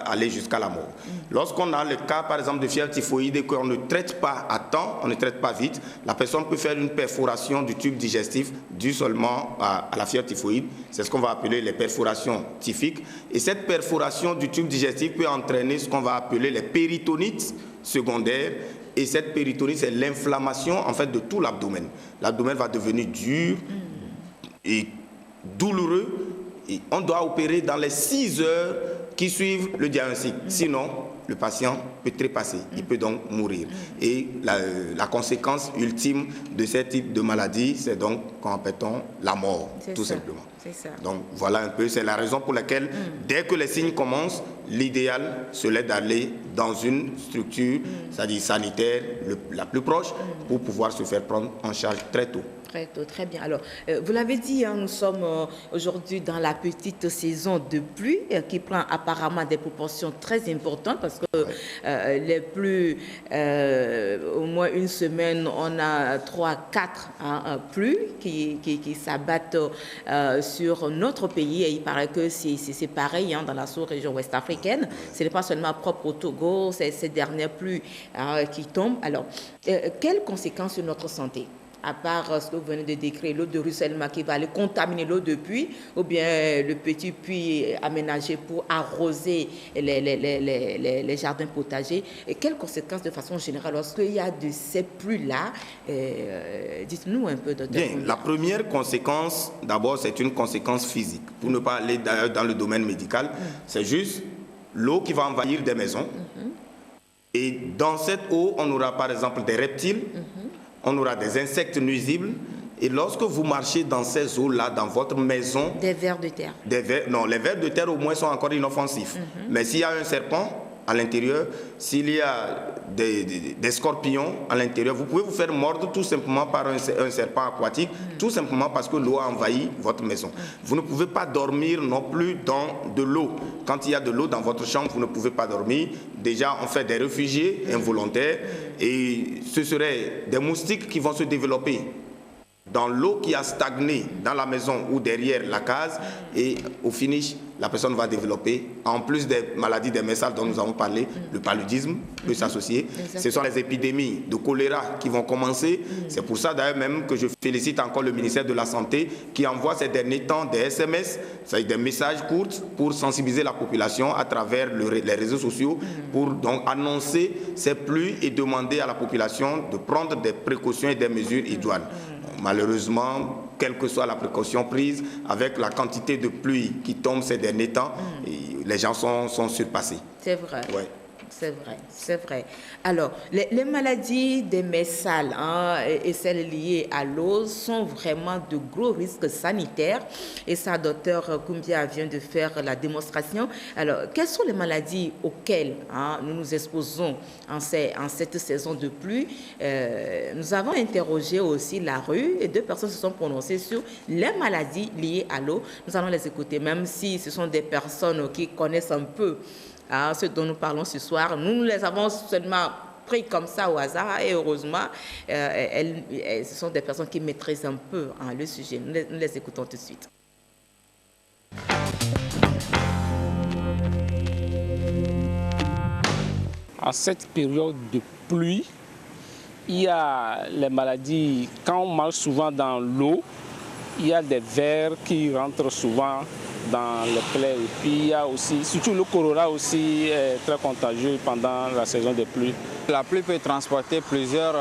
B: aller jusqu'à la mort. Lorsqu'on a le cas, par exemple, de fièvre typhoïde et qu'on ne traite pas à temps, on ne traite pas vite, la personne peut faire une perforation du tube digestif due seulement à la fièvre typhoïde. C'est ce qu'on va appeler les perforations typhiques. Et cette perforation du tube digestif peut entraîner ce qu'on va appeler les péritonites secondaires. Et cette péritonite, c'est l'inflammation en fait de tout l'abdomen. L'abdomen va devenir dur et douloureux. Et on doit opérer dans les 6 heures qui suivent le diagnostic. Sinon, le patient peut trépasser. Il peut donc mourir. Et la conséquence ultime de ce type de maladie, c'est donc, qu'on appelle-t-on, la mort, tout simplement.
A: C'est ça.
B: Donc voilà un peu, c'est la raison pour laquelle, dès que les signes commencent, l'idéal serait d'aller dans une structure, c'est-à-dire sanitaire, la plus proche, pour pouvoir se faire prendre en charge très tôt.
A: Très tôt, très bien. Alors, vous l'avez dit, nous sommes aujourd'hui dans la petite saison de pluie qui prend apparemment des proportions très importantes parce que les pluies, au moins une semaine, on a 3-4 pluies qui s'abattent sur notre pays et il paraît que c'est pareil dans la sous-région ouest africaine. Ce n'est pas seulement propre au Togo, c'est ces dernières pluies qui tombent. Alors, quelles conséquences sur notre santé ? À part ce que vous venez de décrire, l'eau de ruissellement qui va aller contaminer l'eau de pluie, ou bien le petit puits aménagé pour arroser les jardins potagers. Et quelles conséquences de façon générale lorsqu'il y a de ces pluies-là? Dites-nous un peu, docteur.
B: Bien, la première conséquence, d'abord, c'est une conséquence physique. Pour ne pas aller dans le domaine médical, c'est juste l'eau qui va envahir des maisons. Et dans cette eau, on aura par exemple des reptiles. On aura des insectes nuisibles. Et lorsque vous marchez dans ces eaux-là, dans votre maison...
A: Des vers de terre.
B: Non, les vers de terre au moins sont encore inoffensifs. Mais s'il y a un serpent à l'intérieur, s'il y a des scorpions à l'intérieur, vous pouvez vous faire mordre tout simplement par un serpent aquatique, tout simplement parce que l'eau a envahi votre maison. Vous ne pouvez pas dormir non plus dans de l'eau. Quand il y a de l'eau dans votre chambre, vous ne pouvez pas dormir. Déjà, on fait des réfugiés involontaires et ce seraient des moustiques qui vont se développer dans l'eau qui a stagné dans la maison ou derrière la case et au finish, la personne va développer, en plus des maladies des mains sales dont nous avons parlé, le paludisme peut s'associer. Ce sont les épidémies de choléra qui vont commencer. C'est pour ça d'ailleurs même que je félicite encore le ministère de la Santé qui envoie ces derniers temps des SMS, c'est-à-dire des messages courts pour sensibiliser la population à travers les réseaux sociaux pour donc annoncer ces pluies et demander à la population de prendre des précautions et des mesures idoines. Malheureusement, quelle que soit la précaution prise, avec la quantité de pluie qui tombe ces derniers temps, les gens sont surpassés.
A: C'est vrai.
B: Ouais.
A: C'est vrai, c'est vrai. Alors, les maladies des mains sales et celles liées à l'eau sont vraiment de gros risques sanitaires. Et ça, docteur Koumbia vient de faire la démonstration. Alors, quelles sont les maladies auxquelles nous nous exposons en cette saison de pluie? Nous avons interrogé aussi la rue et 2 personnes se sont prononcées sur les maladies liées à l'eau. Nous allons les écouter, même si ce sont des personnes qui connaissent un peu ce dont nous parlons ce soir. Nous les avons seulement pris comme ça au hasard et heureusement, ce sont des personnes qui maîtrisent un peu le sujet. Nous les écoutons tout de suite.
E: En cette période de pluie, il y a les maladies, quand on marche souvent dans l'eau, il y a des vers qui rentrent souvent dans les plaies. Et puis il y a aussi, surtout le choléra aussi est très contagieux pendant la saison des pluies.
F: La pluie peut transporter plusieurs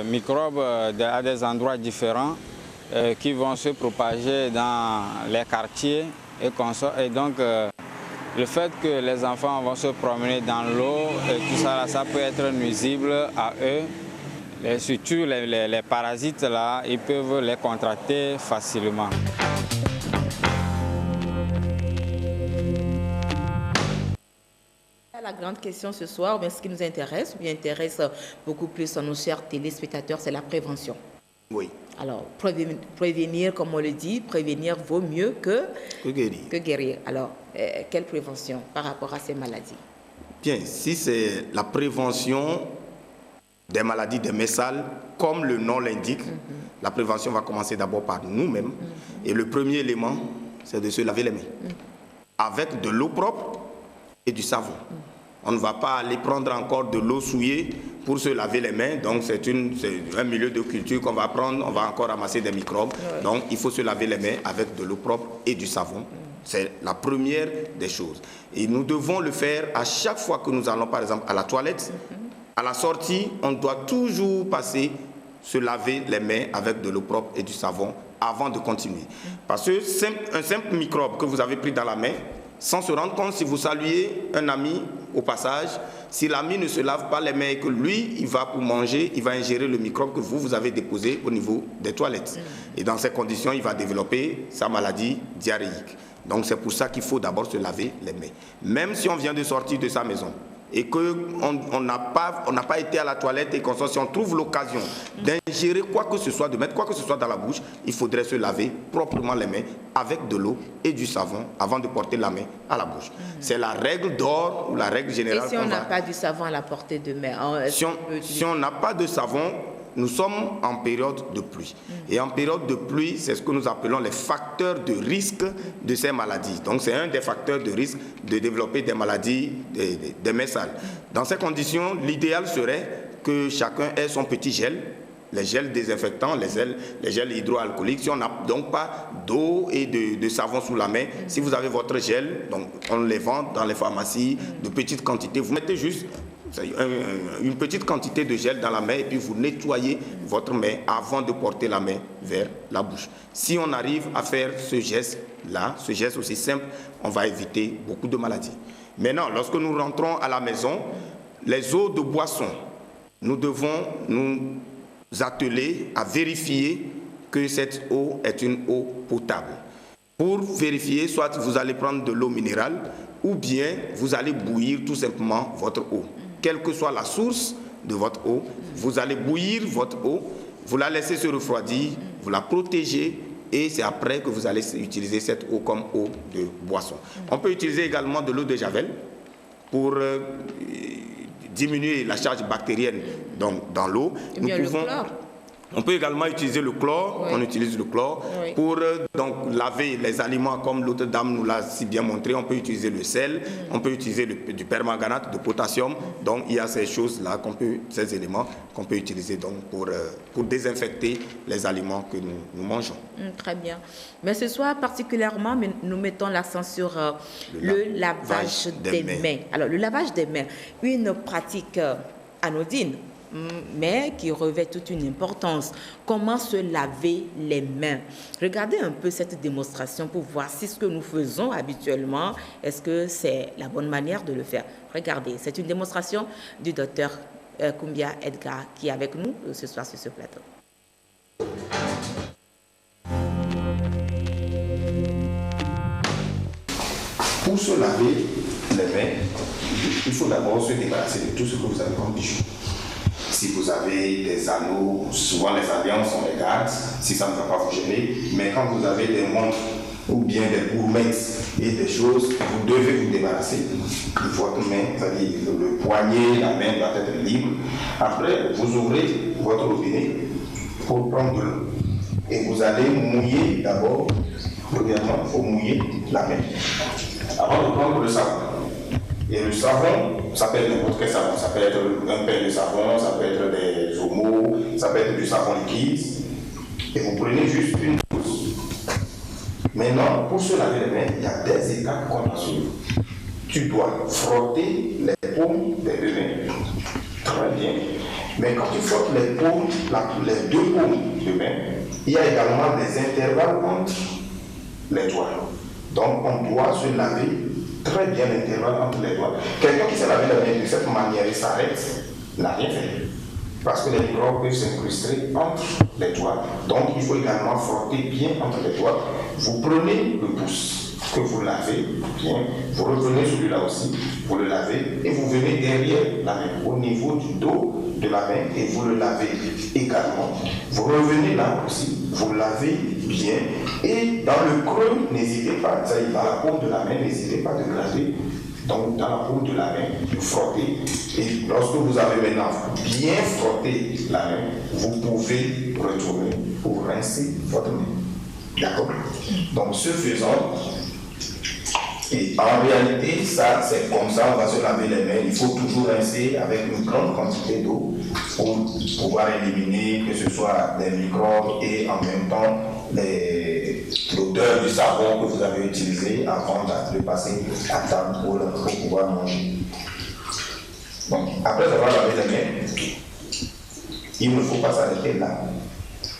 F: microbes à des endroits différents qui vont se propager dans les quartiers et donc le fait que les enfants vont se promener dans l'eau, tout ça, ça peut être nuisible à eux. Et surtout les parasites là, ils peuvent les contracter facilement.
A: La grande question ce soir, ce qui nous intéresse, ou intéresse beaucoup plus à nos chers téléspectateurs, c'est la prévention.
B: Oui.
A: Alors, prévenir, comme on le dit, prévenir vaut mieux que guérir. Alors, quelle prévention par rapport à ces maladies?
B: Bien, si c'est la prévention des maladies des messales, comme le nom l'indique, la prévention va commencer d'abord par nous-mêmes. Et le premier élément, c'est de se laver les mains avec de l'eau propre et du savon. On ne va pas aller prendre encore de l'eau souillée pour se laver les mains. Donc, c'est un milieu de culture qu'on va prendre. On va encore ramasser des microbes. Donc, il faut se laver les mains avec de l'eau propre et du savon. C'est la première des choses. Et nous devons le faire à chaque fois que nous allons, par exemple, à la toilette. À la sortie, on doit toujours se laver les mains avec de l'eau propre et du savon avant de continuer. Parce que un simple microbe que vous avez pris dans la main, sans se rendre compte, si vous saluez un ami au passage, si l'ami ne se lave pas les mains et que lui, il va pour manger, il va ingérer le microbe que vous avez déposé au niveau des toilettes. Et dans ces conditions, il va développer sa maladie diarrhéique. Donc c'est pour ça qu'il faut d'abord se laver les mains. Même si on vient de sortir de sa maison et qu'on n'a pas été à la toilette et si on trouve l'occasion d'ingérer quoi que ce soit, de mettre quoi que ce soit dans la bouche, il faudrait se laver proprement les mains avec de l'eau et du savon avant de porter la main à la bouche. C'est la règle d'or ou la règle générale.
A: Et si on n'a pas du savon à la portée de main?
B: Si on n'a pas de savon, nous sommes en période de pluie. Et en période de pluie, c'est ce que nous appelons les facteurs de risque de ces maladies. Donc c'est un des facteurs de risque de développer des maladies des messales. Dans ces conditions, l'idéal serait que chacun ait son petit gel, les gels désinfectants, les gels hydroalcooliques. Si on n'a donc pas d'eau et de savon sous la main, si vous avez votre gel, donc on les vend dans les pharmacies de petites quantités, vous mettez juste une petite quantité de gel dans la main et puis vous nettoyez votre main avant de porter la main vers la bouche. Si on arrive à faire ce geste-là, ce geste aussi simple, on va éviter beaucoup de maladies. Maintenant, lorsque nous rentrons à la maison, les eaux de boisson, nous devons nous atteler à vérifier que cette eau est une eau potable. Pour vérifier, soit vous allez prendre de l'eau minérale ou bien vous allez bouillir tout simplement votre eau. Quelle que soit la source de votre eau, vous allez bouillir votre eau, vous la laissez se refroidir, vous la protégez et c'est après que vous allez utiliser cette eau comme eau de boisson. On peut utiliser également de l'eau de Javel pour diminuer la charge bactérienne dans l'eau. On peut également utiliser le chlore, on utilise le chlore pour laver les aliments comme l'autre dame nous l'a si bien montré. On peut utiliser le sel, on peut utiliser du permanganate, de potassium. Donc il y a ces choses-là, ces éléments qu'on peut utiliser donc, pour désinfecter les aliments que nous mangeons.
A: Très bien. Mais ce soir particulièrement, nous mettons l'accent sur le lavage des mains. Alors le lavage des mains, une pratique anodine, mais qui revêt toute une importance. Comment se laver les mains? Regardez un peu cette démonstration pour voir si ce que nous faisons habituellement, est-ce que c'est la bonne manière de le faire? Regardez, c'est une démonstration du docteur Kumbia Edgar qui est avec nous ce soir sur ce plateau.
D: Pour se laver les mains, il faut d'abord se débarrasser de tout ce que vous avez comme bijoux. Si vous avez des anneaux, souvent les alliances, on les garde, si ça ne va pas vous gêner. Mais quand vous avez des montres ou bien des gourmettes et des choses, vous devez vous débarrasser de votre main, c'est-à-dire le poignet, la main doit être libre. Après, vous ouvrez votre robinet pour prendre de l'eau. Et vous allez mouiller d'abord, premièrement, il faut mouiller la main avant de prendre le savon. Et le savon, ça peut être n'importe quel savon, ça peut être un pain de savon, ça peut être des omos, ça peut être du savon liquide. Et vous prenez juste une dose. Maintenant, pour se laver les mains, il y a des étapes qu'on doit suivre. Tu dois frotter les paumes des deux mains. Très bien. Mais quand tu frottes les paumes, les deux paumes de main, il y a également des intervalles entre les doigts. Donc on doit se laver très bien l'intervalle entre les doigts. Quelqu'un qui s'est lavé les mains de cette manière et s'arrête, n'a rien fait. Parce que les microbes peuvent s'incruster entre les doigts. Donc il faut également frotter bien entre les doigts. Vous prenez le pouce que vous lavez bien, vous reprenez celui-là aussi, vous le lavez et vous venez derrière la main, au niveau du dos de la main et vous le lavez également. Vous revenez là aussi, vous lavez bien et dans le creux, n'hésitez pas, ça y est, dans la paume de la main, n'hésitez pas de gratter. Donc dans la paume de la main, vous frottez et lorsque vous avez maintenant bien frotté la main, vous pouvez retourner pour rincer votre main. D'accord? Donc ce faisant, et en réalité, ça c'est comme ça, on va se laver les mains. Il faut toujours rincer avec une grande quantité d'eau pour pouvoir éliminer que ce soit des microbes et en même temps l'odeur du savon que vous avez utilisé avant de passer à table pour pouvoir manger. Donc, après avoir lavé les mains, il ne faut pas s'arrêter là.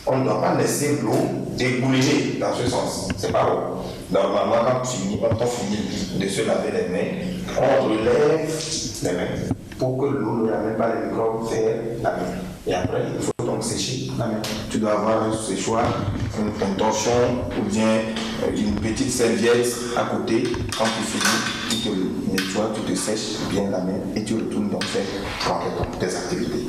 D: On ne doit pas laisser l'eau dégouliner dans ce sens. C'est pas bon. Normalement, quand on finit de se laver les mains, on relève les mains pour que l'eau ne ramène pas les microbes vers la main. Et après, il faut donc sécher la main. Tu dois avoir un séchoir, un torchon ou bien une petite serviette à côté. Quand tu finis, tu te nettoies, tu te sèches bien la main et tu retournes donc faire tes activités.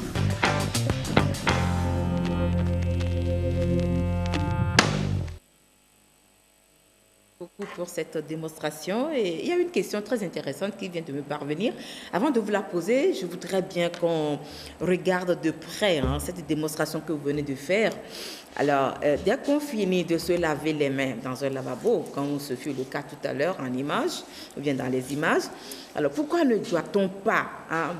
A: Pour cette démonstration. Et il y a une question très intéressante qui vient de me parvenir. Avant de vous la poser, je voudrais bien qu'on regarde de près cette démonstration que vous venez de faire. Alors, dès qu'on finit de se laver les mains dans un lavabo, comme ce fut le cas tout à l'heure en image, ou bien dans les images, alors pourquoi ne doit-on pas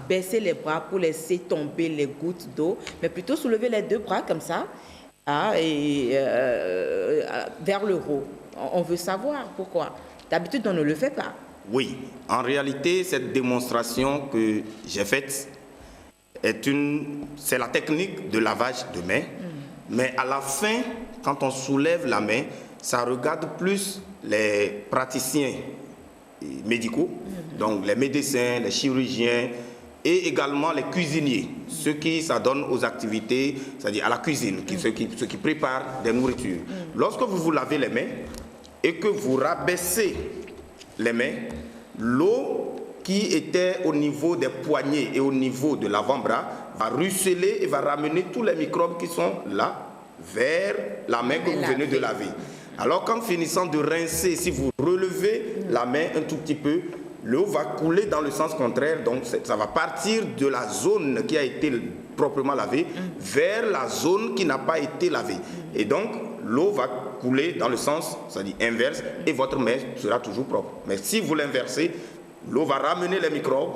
A: baisser les bras pour laisser tomber les gouttes d'eau, mais plutôt soulever les deux bras comme ça et vers le haut? On veut savoir pourquoi. D'habitude, on ne le fait pas.
B: Oui, en réalité, cette démonstration que j'ai faite c'est la technique de lavage de main. Mais à la fin, quand on soulève la main, ça regarde plus les praticiens médicaux, donc les médecins, les chirurgiens et également les cuisiniers, ceux qui s'adonnent aux activités, c'est-à-dire à la cuisine, ceux qui préparent des nourritures. Lorsque vous lavez les mains, et que vous rabaissez les mains, l'eau qui était au niveau des poignets et au niveau de l'avant-bras va ruisseler et va ramener tous les microbes qui sont là vers la main que vous venez de laver. Alors qu'en finissant de rincer, si vous relevez la main un tout petit peu, l'eau va couler dans le sens contraire, donc ça va partir de la zone qui a été proprement lavée vers la zone qui n'a pas été lavée. Et donc, l'eau va couler dans le sens, c'est-à-dire inverse, et votre main sera toujours propre. Mais si vous l'inversez, l'eau va ramener les microbes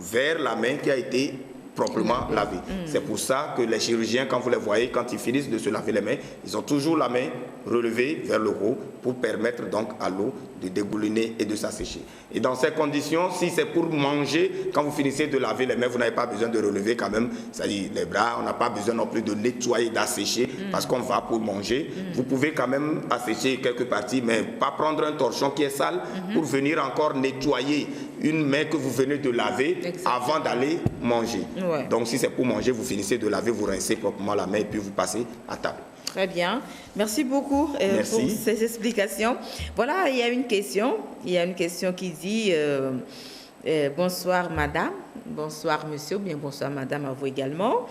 B: vers la main qui a été proprement lavée. C'est pour ça que les chirurgiens, quand vous les voyez, quand ils finissent de se laver les mains, ils ont toujours la main relevée vers le haut pour permettre donc à l'eau de dégouliner et de s'assécher. Et dans ces conditions, si c'est pour manger, quand vous finissez de laver les mains, vous n'avez pas besoin de relever quand même, c'est-à-dire les bras, on n'a pas besoin non plus de nettoyer, d'assécher, parce qu'on va pour manger. Vous pouvez quand même assécher quelques parties, mais pas prendre un torchon qui est sale pour venir encore nettoyer une main que vous venez de laver avant d'aller manger. Ouais. Donc si c'est pour manger, vous finissez de laver, vous rincez proprement la main et puis vous passez à table.
A: Très bien. Merci beaucoup pour ces explications. Voilà, il y a une question. Il y a une question qui dit bonsoir madame, bonsoir monsieur, bien bonsoir madame à vous également.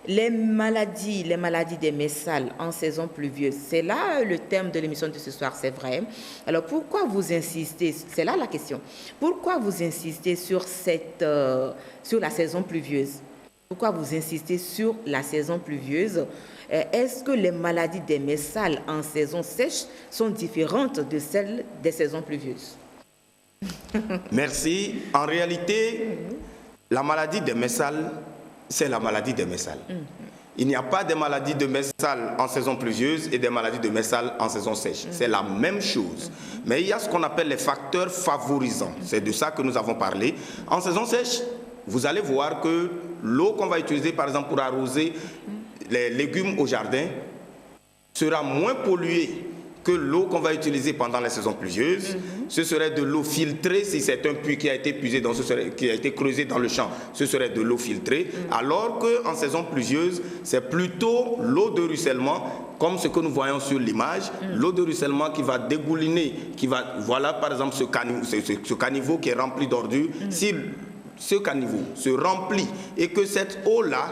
A: Les maladies des messales en saison pluvieuse, c'est là le thème de l'émission de ce soir, c'est vrai. Alors pourquoi vous insistez, c'est là la question, pourquoi vous insistez sur la saison pluvieuse? Pourquoi vous insistez sur la saison pluvieuse? Est-ce que les maladies des messales en saison sèche sont différentes de celles des saisons pluvieuses?
B: Merci. En réalité, la maladie des messales, c'est la maladie des messales. Il n'y a pas de maladies de Messal en saison pluvieuse et des maladies de Messal en saison sèche. C'est la même chose. Mais il y a ce qu'on appelle les facteurs favorisants. C'est de ça que nous avons parlé. En saison sèche, vous allez voir que l'eau qu'on va utiliser, par exemple, pour arroser les légumes au jardin, sera moins polluée que l'eau qu'on va utiliser pendant les saisons pluvieuses. Ce serait de l'eau filtrée. Si c'est un puits qui a été puisé, qui a été creusé dans le champ, ce serait de l'eau filtrée. Alors qu'en saison pluvieuse, c'est plutôt l'eau de ruissellement, comme ce que nous voyons sur l'image, l'eau de ruissellement qui va dégouliner, voilà par exemple ce caniveau qui est rempli d'ordures. Si ce caniveau se remplit et que cette eau-là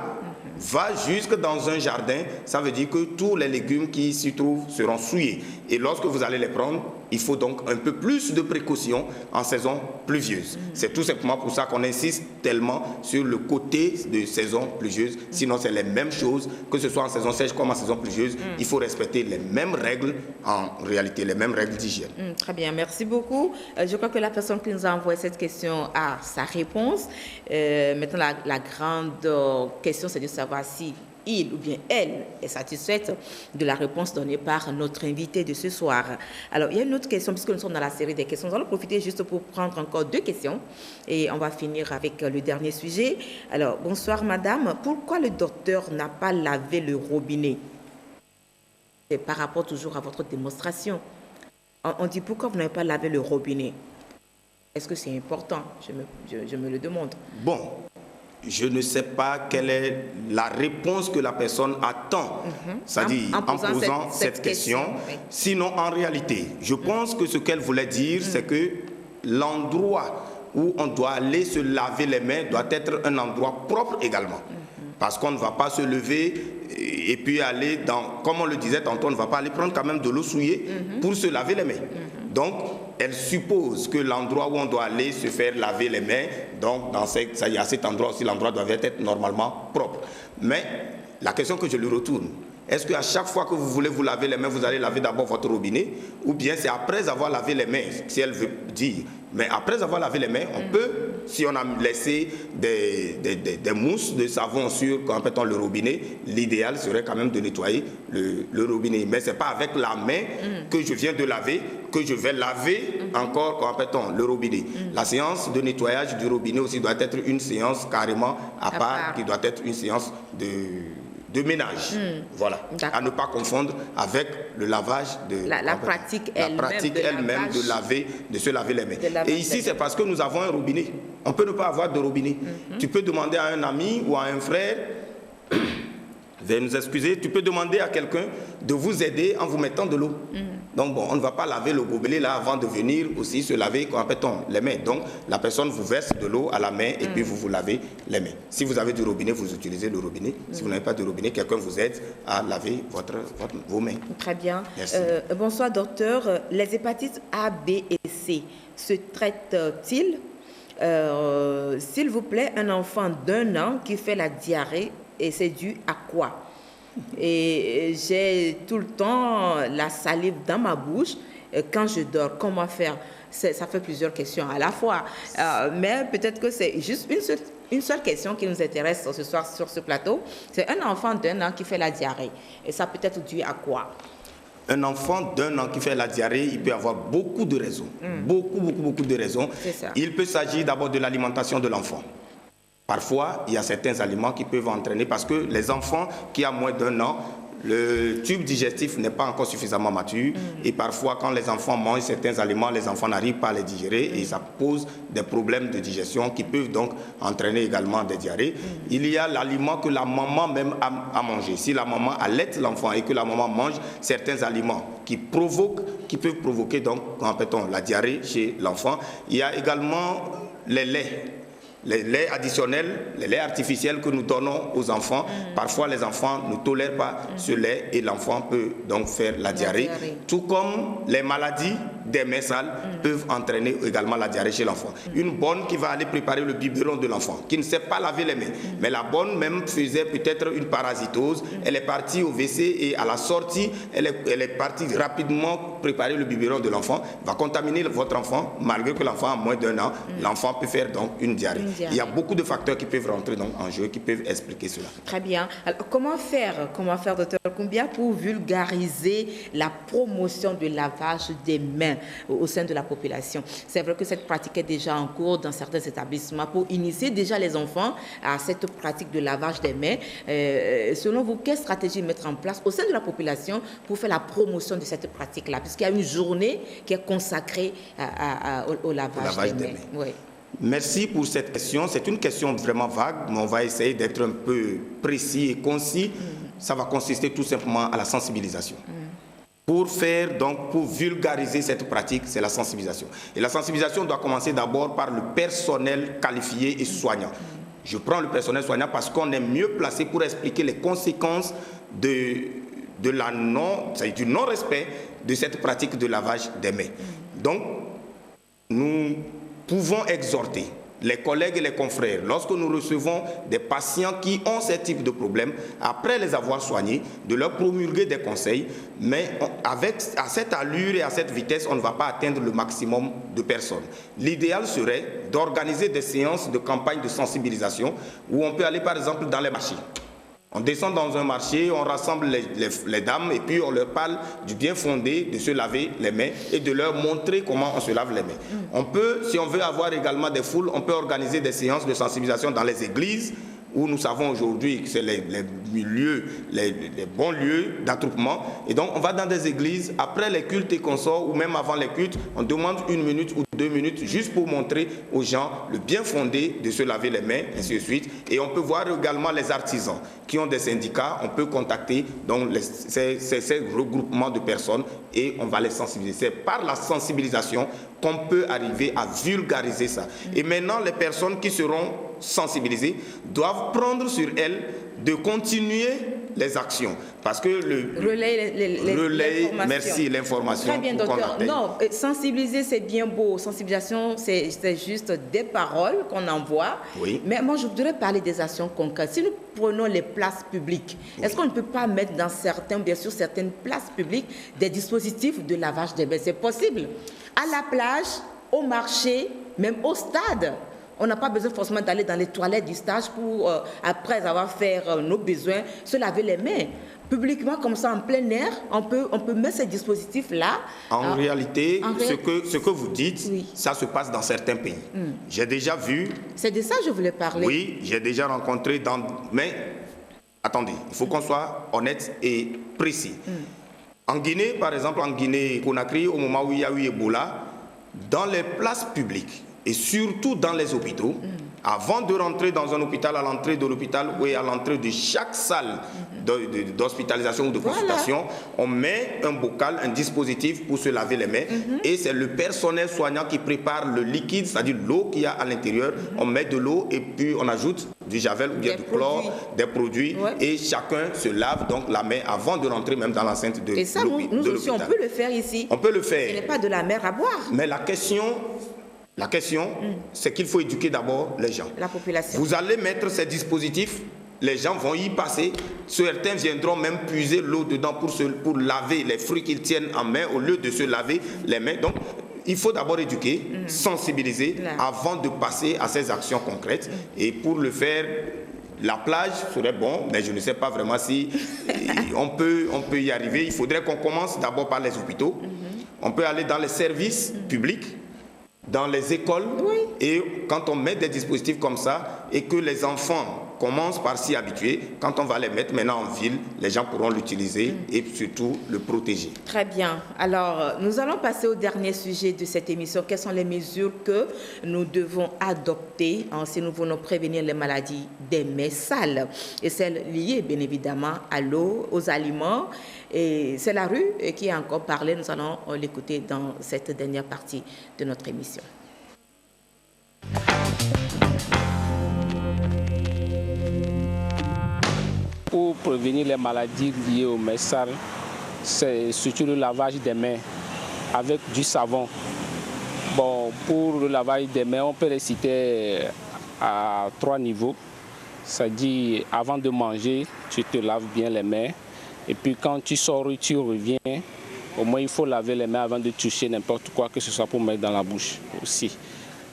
B: va jusque dans un jardin, ça veut dire que tous les légumes qui s'y trouvent seront souillés. Et lorsque vous allez les prendre, il faut donc un peu plus de précaution en saison pluvieuse. C'est tout simplement pour ça qu'on insiste tellement sur le côté de saison pluvieuse. Sinon, c'est les mêmes choses, que ce soit en saison sèche comme en saison pluvieuse. Il faut respecter les mêmes règles, en réalité, les mêmes règles d'hygiène.
A: Très bien, merci beaucoup. Je crois que la personne qui nous a envoyé cette question a sa réponse. Maintenant, la grande question, c'est de savoir si il ou bien elle est satisfaite de la réponse donnée par notre invité de ce soir. Alors, il y a une autre question, puisque nous sommes dans la série des questions. Nous allons profiter juste pour prendre encore 2 questions et on va finir avec le dernier sujet. Alors, bonsoir madame. Pourquoi le docteur n'a pas lavé le robinet? C'est par rapport toujours à votre démonstration. On dit pourquoi vous n'avez pas lavé le robinet? Est-ce que c'est important? Je me le demande.
B: Bon. Je ne sais pas quelle est la réponse que la personne attend, c'est-à-dire en posant cette question. Oui. Sinon, en réalité, je pense que ce qu'elle voulait dire, c'est que l'endroit où on doit aller se laver les mains doit être un endroit propre également. Parce qu'on ne va pas se lever et puis aller dans, comme on le disait tantôt, on ne va pas aller prendre quand même de l'eau souillée pour se laver les mains. Donc, elle suppose que l'endroit où on doit aller se faire laver les mains, donc à cet endroit aussi, l'endroit doit être normalement propre. Mais la question que je lui retourne, est-ce qu'à chaque fois que vous voulez vous laver les mains, vous allez laver d'abord votre robinet, ou bien c'est après avoir lavé les mains, si elle veut dire. Mais après avoir lavé les mains, on peut, si on a laissé des mousses de savon sur le robinet, l'idéal serait quand même de nettoyer le robinet. Mais ce n'est pas avec la main que je viens de laver que je vais laver encore le robinet. La séance de nettoyage du robinet aussi doit être une séance carrément à part, qui doit être une séance de ménage. Voilà. À ne pas confondre avec le lavage de
A: la pratique elle-même
B: de se laver les mains. Et ici, c'est parce que nous avons un robinet. On peut ne pas avoir de robinet. Tu peux demander à un ami ou à un frère, veuillez nous excuser, tu peux demander à quelqu'un de vous aider en vous mettant de l'eau. Donc bon, on ne va pas laver le gobelet là avant de venir aussi se laver les mains. Donc la personne vous verse de l'eau à la main et puis vous lavez les mains. Si vous avez du robinet, vous utilisez le robinet. Si vous n'avez pas de robinet, quelqu'un vous aide à laver vos mains.
A: Très bien.
B: Merci.
A: Bonsoir docteur. Les hépatites A, B et C se traitent-ils? S'il vous plaît, un enfant d'1 an qui fait la diarrhée, et c'est dû à quoi? Et j'ai tout le temps la salive dans ma bouche quand je dors. Comment faire? Ça fait plusieurs questions à la fois. Mais peut-être que c'est juste une seule question qui nous intéresse ce soir sur ce plateau. C'est un enfant d'1 an qui fait la diarrhée. Et ça peut être dû à quoi?
B: Un enfant d'1 an qui fait la diarrhée, il peut avoir beaucoup de raisons. Beaucoup de raisons. Il peut s'agir d'abord de l'alimentation de l'enfant. Parfois, il y a certains aliments qui peuvent entraîner, parce que les enfants qui ont moins d'1 an, le tube digestif n'est pas encore suffisamment mature. Et parfois, quand les enfants mangent certains aliments, les enfants n'arrivent pas à les digérer et ça pose des problèmes de digestion qui peuvent donc entraîner également des diarrhées. Il y a l'aliment que la maman même a mangé. Si la maman allaite l'enfant et que la maman mange certains aliments qui peuvent provoquer donc, la diarrhée chez l'enfant. Il y a également les laits. Les laits additionnels, les laits artificiels que nous donnons aux enfants, parfois les enfants ne tolèrent pas ce lait et l'enfant peut donc faire la diarrhée. Tout comme les maladies des mains sales peuvent entraîner également la diarrhée chez l'enfant. Une bonne qui va aller préparer le biberon de l'enfant, qui ne sait pas laver les mains, mais la bonne même faisait peut-être une parasitose, elle est partie au WC et à la sortie, elle est partie rapidement préparer le biberon de l'enfant, va contaminer votre enfant, malgré que l'enfant a moins d'1 an, l'enfant peut faire donc une diarrhée. Il y a beaucoup de facteurs qui peuvent rentrer donc en jeu, qui peuvent expliquer cela.
A: Très bien. Alors, comment faire, docteur Koumbia, pour vulgariser la promotion du lavage des mains au sein de la population? C'est vrai que cette pratique est déjà en cours dans certains établissements pour initier déjà les enfants à cette pratique de lavage des mains. Selon vous, quelle stratégie mettre en place au sein de la population pour faire la promotion de cette pratique-là, puisqu'il y a une journée qui est consacrée au lavage des mains. Oui.
B: Merci pour cette question. C'est une question vraiment vague, mais on va essayer d'être un peu précis et concis. Ça va consister tout simplement à la sensibilisation. Pour vulgariser cette pratique, c'est la sensibilisation. Et la sensibilisation doit commencer d'abord par le personnel qualifié et soignant. Je prends le personnel soignant parce qu'on est mieux placé pour expliquer les conséquences du non-respect de cette pratique de lavage des mains. Donc, nous pouvons exhorter les collègues et les confrères, lorsque nous recevons des patients qui ont ce type de problème, après les avoir soignés, de leur promulguer des conseils, mais à cette allure et à cette vitesse, on ne va pas atteindre le maximum de personnes. L'idéal serait d'organiser des séances de campagne de sensibilisation où on peut aller par exemple dans les marchés. On descend dans un marché, on rassemble les dames et puis on leur parle du bien fondé de se laver les mains et de leur montrer comment on se lave les mains. On peut, si on veut avoir également des foules, on peut organiser des séances de sensibilisation dans les églises où nous savons aujourd'hui que c'est les bons lieux d'attroupement. Et donc on va dans des églises, après les cultes et consorts, ou même avant les cultes, on demande 1 minute ou 2 minutes juste pour montrer aux gens le bien fondé de se laver les mains, ainsi de suite. Et on peut voir également les artisans qui ont des syndicats, on peut contacter donc ces regroupements de personnes et on va les sensibiliser. C'est par la sensibilisation qu'on peut arriver à vulgariser ça. Et maintenant, les personnes qui seront sensibilisées doivent prendre sur elles de continuer les actions. Parce que le relais, merci, l'information.
A: Très bien, docteur. Non, sensibiliser, c'est bien beau. Sensibilisation, c'est juste des paroles qu'on envoie.
B: Oui.
A: Mais moi, je voudrais parler des actions concrètes. Si nous prenons les places publiques, est-ce qu'on ne peut pas mettre dans certaines places publiques des dispositifs de lavage des mains? C'est possible. À la plage, au marché, même au stade. On n'a pas besoin forcément d'aller dans les toilettes du stage pour, après avoir fait nos besoins, se laver les mains. Publiquement, comme ça, en plein air, on peut mettre ces dispositifs-là.
B: En réalité, ce que vous dites, ça se passe dans certains pays. J'ai déjà vu...
A: C'est de ça que je voulais parler.
B: Oui, j'ai déjà rencontré Mais, attendez, il faut qu'on soit honnête et précis. En Guinée, par exemple, en Guinée-Conakry, au moment où il y a eu Ebola, dans les places publiques, et surtout dans les hôpitaux, avant de rentrer dans un hôpital, à l'entrée de l'hôpital ou à l'entrée de chaque salle d'hospitalisation ou de consultation, on met un bocal, un dispositif pour se laver les mains et c'est le personnel soignant qui prépare le liquide, c'est-à-dire l'eau qu'il y a à l'intérieur. On met de l'eau et puis on ajoute du javel ou bien du chlore, des produits et chacun se lave donc la main avant de rentrer même dans l'enceinte de l'hôpital.
A: Et ça, nous aussi, on peut le faire ici.
B: On peut le faire.
A: Ce n'est pas de la mer à boire.
B: Mais la question, c'est qu'il faut éduquer d'abord les gens.
A: La population.
B: Vous allez mettre ces dispositifs, les gens vont y passer. Certains viendront même puiser l'eau dedans pour laver les fruits qu'ils tiennent en main au lieu de se laver les mains. Donc, il faut d'abord éduquer, sensibiliser avant de passer à ces actions concrètes. Et pour le faire, la plage serait bon, mais je ne sais pas vraiment si on peut y arriver. Il faudrait qu'on commence d'abord par les hôpitaux. On peut aller dans les services publics, dans les écoles, et quand on met des dispositifs comme ça et que les enfants commencent par s'y habituer, quand on va les mettre maintenant en ville, les gens pourront l'utiliser et surtout le protéger.
A: Très bien. Alors, nous allons passer au dernier sujet de cette émission. Quelles sont les mesures que nous devons adopter si nous voulons prévenir les maladies des mains sales et celles liées bien évidemment à l'eau, aux aliments. Et c'est la rue qui a encore parlé. Nous allons l'écouter dans cette dernière partie de notre émission.
E: Pour prévenir les maladies liées aux mains sales, c'est surtout le lavage des mains avec du savon. Bon, pour le lavage des mains, on peut les citer à 3 niveaux. C'est-à-dire, avant de manger, tu te laves bien les mains. Et puis quand tu sors et tu reviens, au moins il faut laver les mains avant de toucher n'importe quoi, que ce soit pour mettre dans la bouche aussi.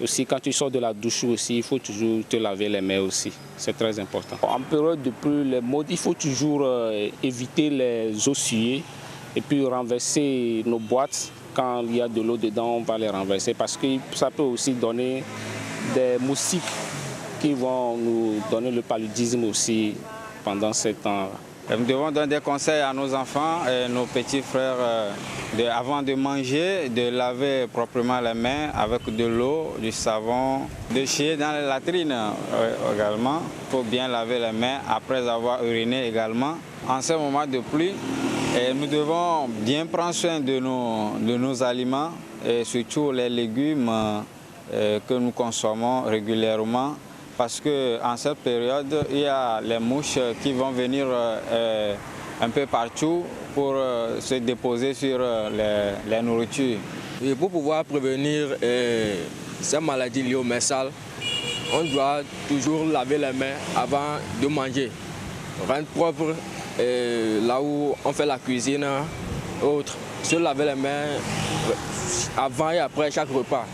E: Aussi, quand tu sors de la douche aussi, il faut toujours te laver les mains aussi. C'est très important. En période de pluie, il faut toujours éviter les eaux souillées et puis renverser nos boîtes. Quand il y a de l'eau dedans, on va les renverser parce que ça peut aussi donner des moustiques qui vont nous donner le paludisme aussi pendant ce temps.
F: Nous devons donner des conseils à nos enfants et nos petits frères avant de manger, de laver proprement les mains avec de l'eau, du savon, de chier dans la latrine également. Il faut bien laver les mains après avoir uriné également. En ce moment de pluie, nous devons bien prendre soin de nos aliments et surtout les légumes que nous consommons régulièrement. Parce qu'en cette période, il y a les mouches qui vont venir un peu partout pour se déposer sur les nourritures.
G: Et pour pouvoir prévenir ces maladies liées au MERSAL, on doit toujours laver les mains avant de manger. Rendre propre là où on fait la cuisine et autres. Se laver les mains avant et après chaque repas.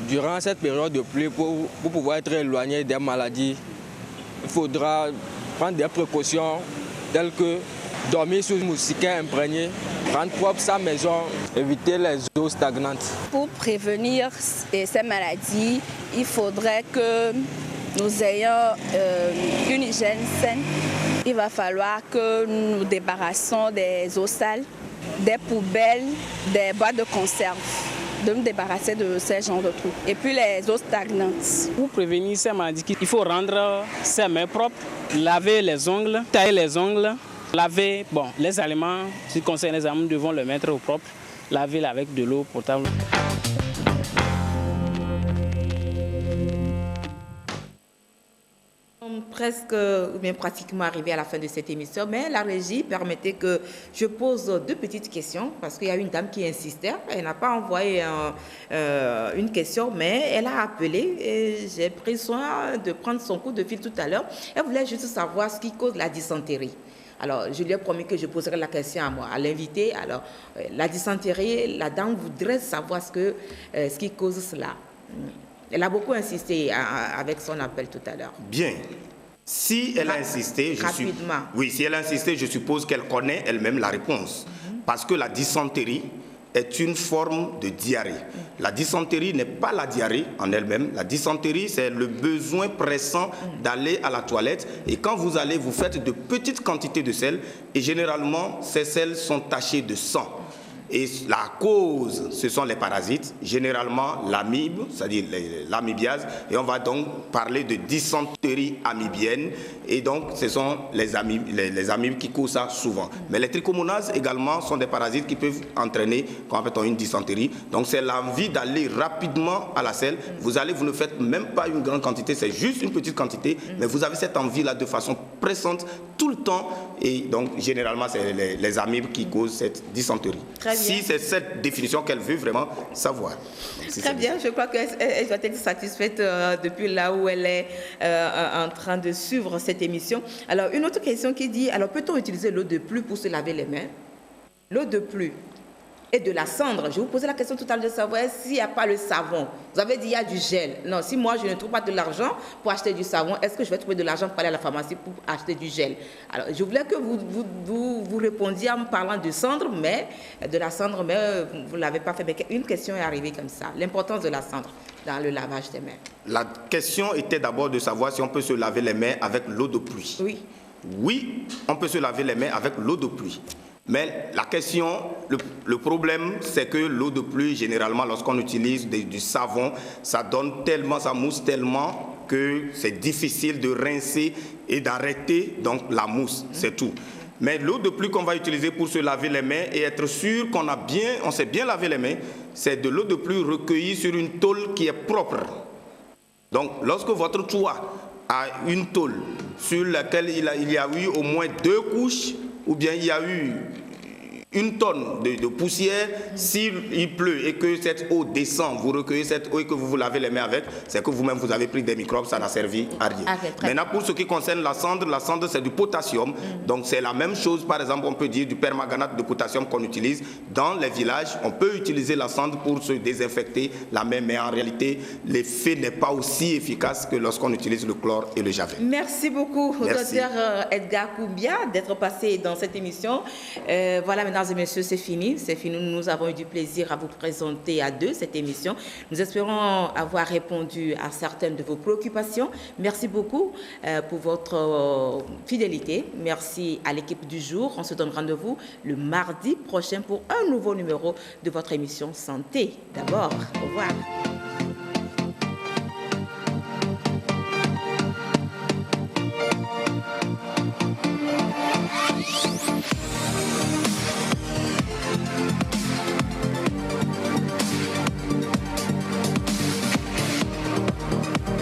G: Durant cette période de pluie, pour pouvoir être éloigné des maladies, il faudra prendre des précautions telles que dormir sous moustiquaire imprégné, rendre propre sa maison, éviter les eaux stagnantes.
H: Pour prévenir ces maladies, il faudrait que nous ayons une hygiène saine. Il va falloir que nous nous débarrassons des eaux sales, des poubelles, des boîtes de conserve. De nous débarrasser de ces genres de trucs. Et puis les eaux stagnantes.
E: Pour prévenir ces maladies, il faut rendre ses mains propres, laver les ongles, tailler les ongles, laver les aliments, si concerne les aliments, nous devons le mettre au propre, laver avec de l'eau potable.
A: Presque, bien pratiquement arrivé à la fin de cette émission, mais la régie permettait que je pose 2 petites questions parce qu'il y a une dame qui insistait. Elle n'a pas envoyé une question, mais elle a appelé et j'ai pris soin de prendre son coup de fil tout à l'heure. Elle voulait juste savoir ce qui cause la dysenterie. Alors, je lui ai promis que je poserai la question à l'invité. Alors, la dysenterie, la dame voudrait savoir ce qui cause cela. Elle a beaucoup insisté avec son appel tout à l'heure.
B: Bien. Si elle a insisté, je suppose qu'elle connaît elle-même la réponse. Parce que la dysenterie est une forme de diarrhée. La dysenterie n'est pas la diarrhée en elle-même. La dysenterie, c'est le besoin pressant d'aller à la toilette. Et quand vous allez, vous faites de petites quantités de sel. Et généralement, ces sels sont tachés de sang. Et la cause, ce sont les parasites, généralement l'amibe, c'est-à-dire l'amibiase, et on va donc parler de dysenterie amibienne, et donc ce sont les amibes qui causent ça souvent. Mais les trichomonases également sont des parasites qui peuvent entraîner, quand on appelle une dysenterie. Donc c'est l'envie d'aller rapidement à la selle. Vous allez, vous ne faites même pas une grande quantité, c'est juste une petite quantité, mais vous avez cette envie-là de façon pressante tout le temps, et donc généralement c'est les amibes qui causent cette dysenterie. Si c'est cette définition qu'elle veut vraiment savoir.
A: Très bien, je crois qu'elle doit être satisfaite depuis là où elle est en train de suivre cette émission. Alors, une autre question qui dit, alors peut-on utiliser l'eau de pluie pour se laver les mains? L'eau de pluie et de la cendre. Je vous posais la question tout à l'heure de savoir s'il n'y a pas le savon. Vous avez dit il y a du gel. Non, si moi je ne trouve pas de l'argent pour acheter du savon, est-ce que je vais trouver de l'argent pour aller à la pharmacie pour acheter du gel? Alors, je voulais que vous répondiez en me parlant de cendre, mais de la cendre, mais vous ne l'avez pas fait. Mais une question est arrivée comme ça. L'importance de la cendre dans le lavage des mains.
B: La question était d'abord de savoir si on peut se laver les mains avec l'eau de pluie.
A: Oui.
B: Oui, on peut se laver les mains avec l'eau de pluie. Mais la question, le problème, c'est que l'eau de pluie, généralement, lorsqu'on utilise du savon, ça donne tellement, ça mousse tellement que c'est difficile de rincer et d'arrêter donc la mousse, c'est tout. Mais l'eau de pluie qu'on va utiliser pour se laver les mains et être sûr on s'est bien lavé les mains, c'est de l'eau de pluie recueillie sur une tôle qui est propre. Donc, lorsque votre toit a une tôle sur laquelle il y a eu au moins 2 couches, ou bien il y a eu 1 tonne de poussière, s'il pleut et que cette eau descend, vous recueillez cette eau et que vous vous lavez les mains avec, c'est que vous-même vous avez pris des microbes, ça n'a servi à rien. Maintenant, pour ce qui concerne la cendre c'est du potassium, donc c'est la même chose. Par exemple, on peut dire du permanganate de potassium qu'on utilise dans les villages. On peut utiliser la cendre pour se désinfecter la main, mais en réalité, l'effet n'est pas aussi efficace que lorsqu'on utilise le chlore et le javel.
A: Merci beaucoup, docteur Edgar Koumbia, d'être passé dans cette émission. Voilà, mesdames et messieurs, c'est fini. C'est fini. Nous avons eu du plaisir à vous présenter à deux cette émission. Nous espérons avoir répondu à certaines de vos préoccupations. Merci beaucoup pour votre fidélité. Merci à l'équipe du jour. On se donne rendez-vous le mardi prochain pour un nouveau numéro de votre émission Santé. D'abord, au revoir.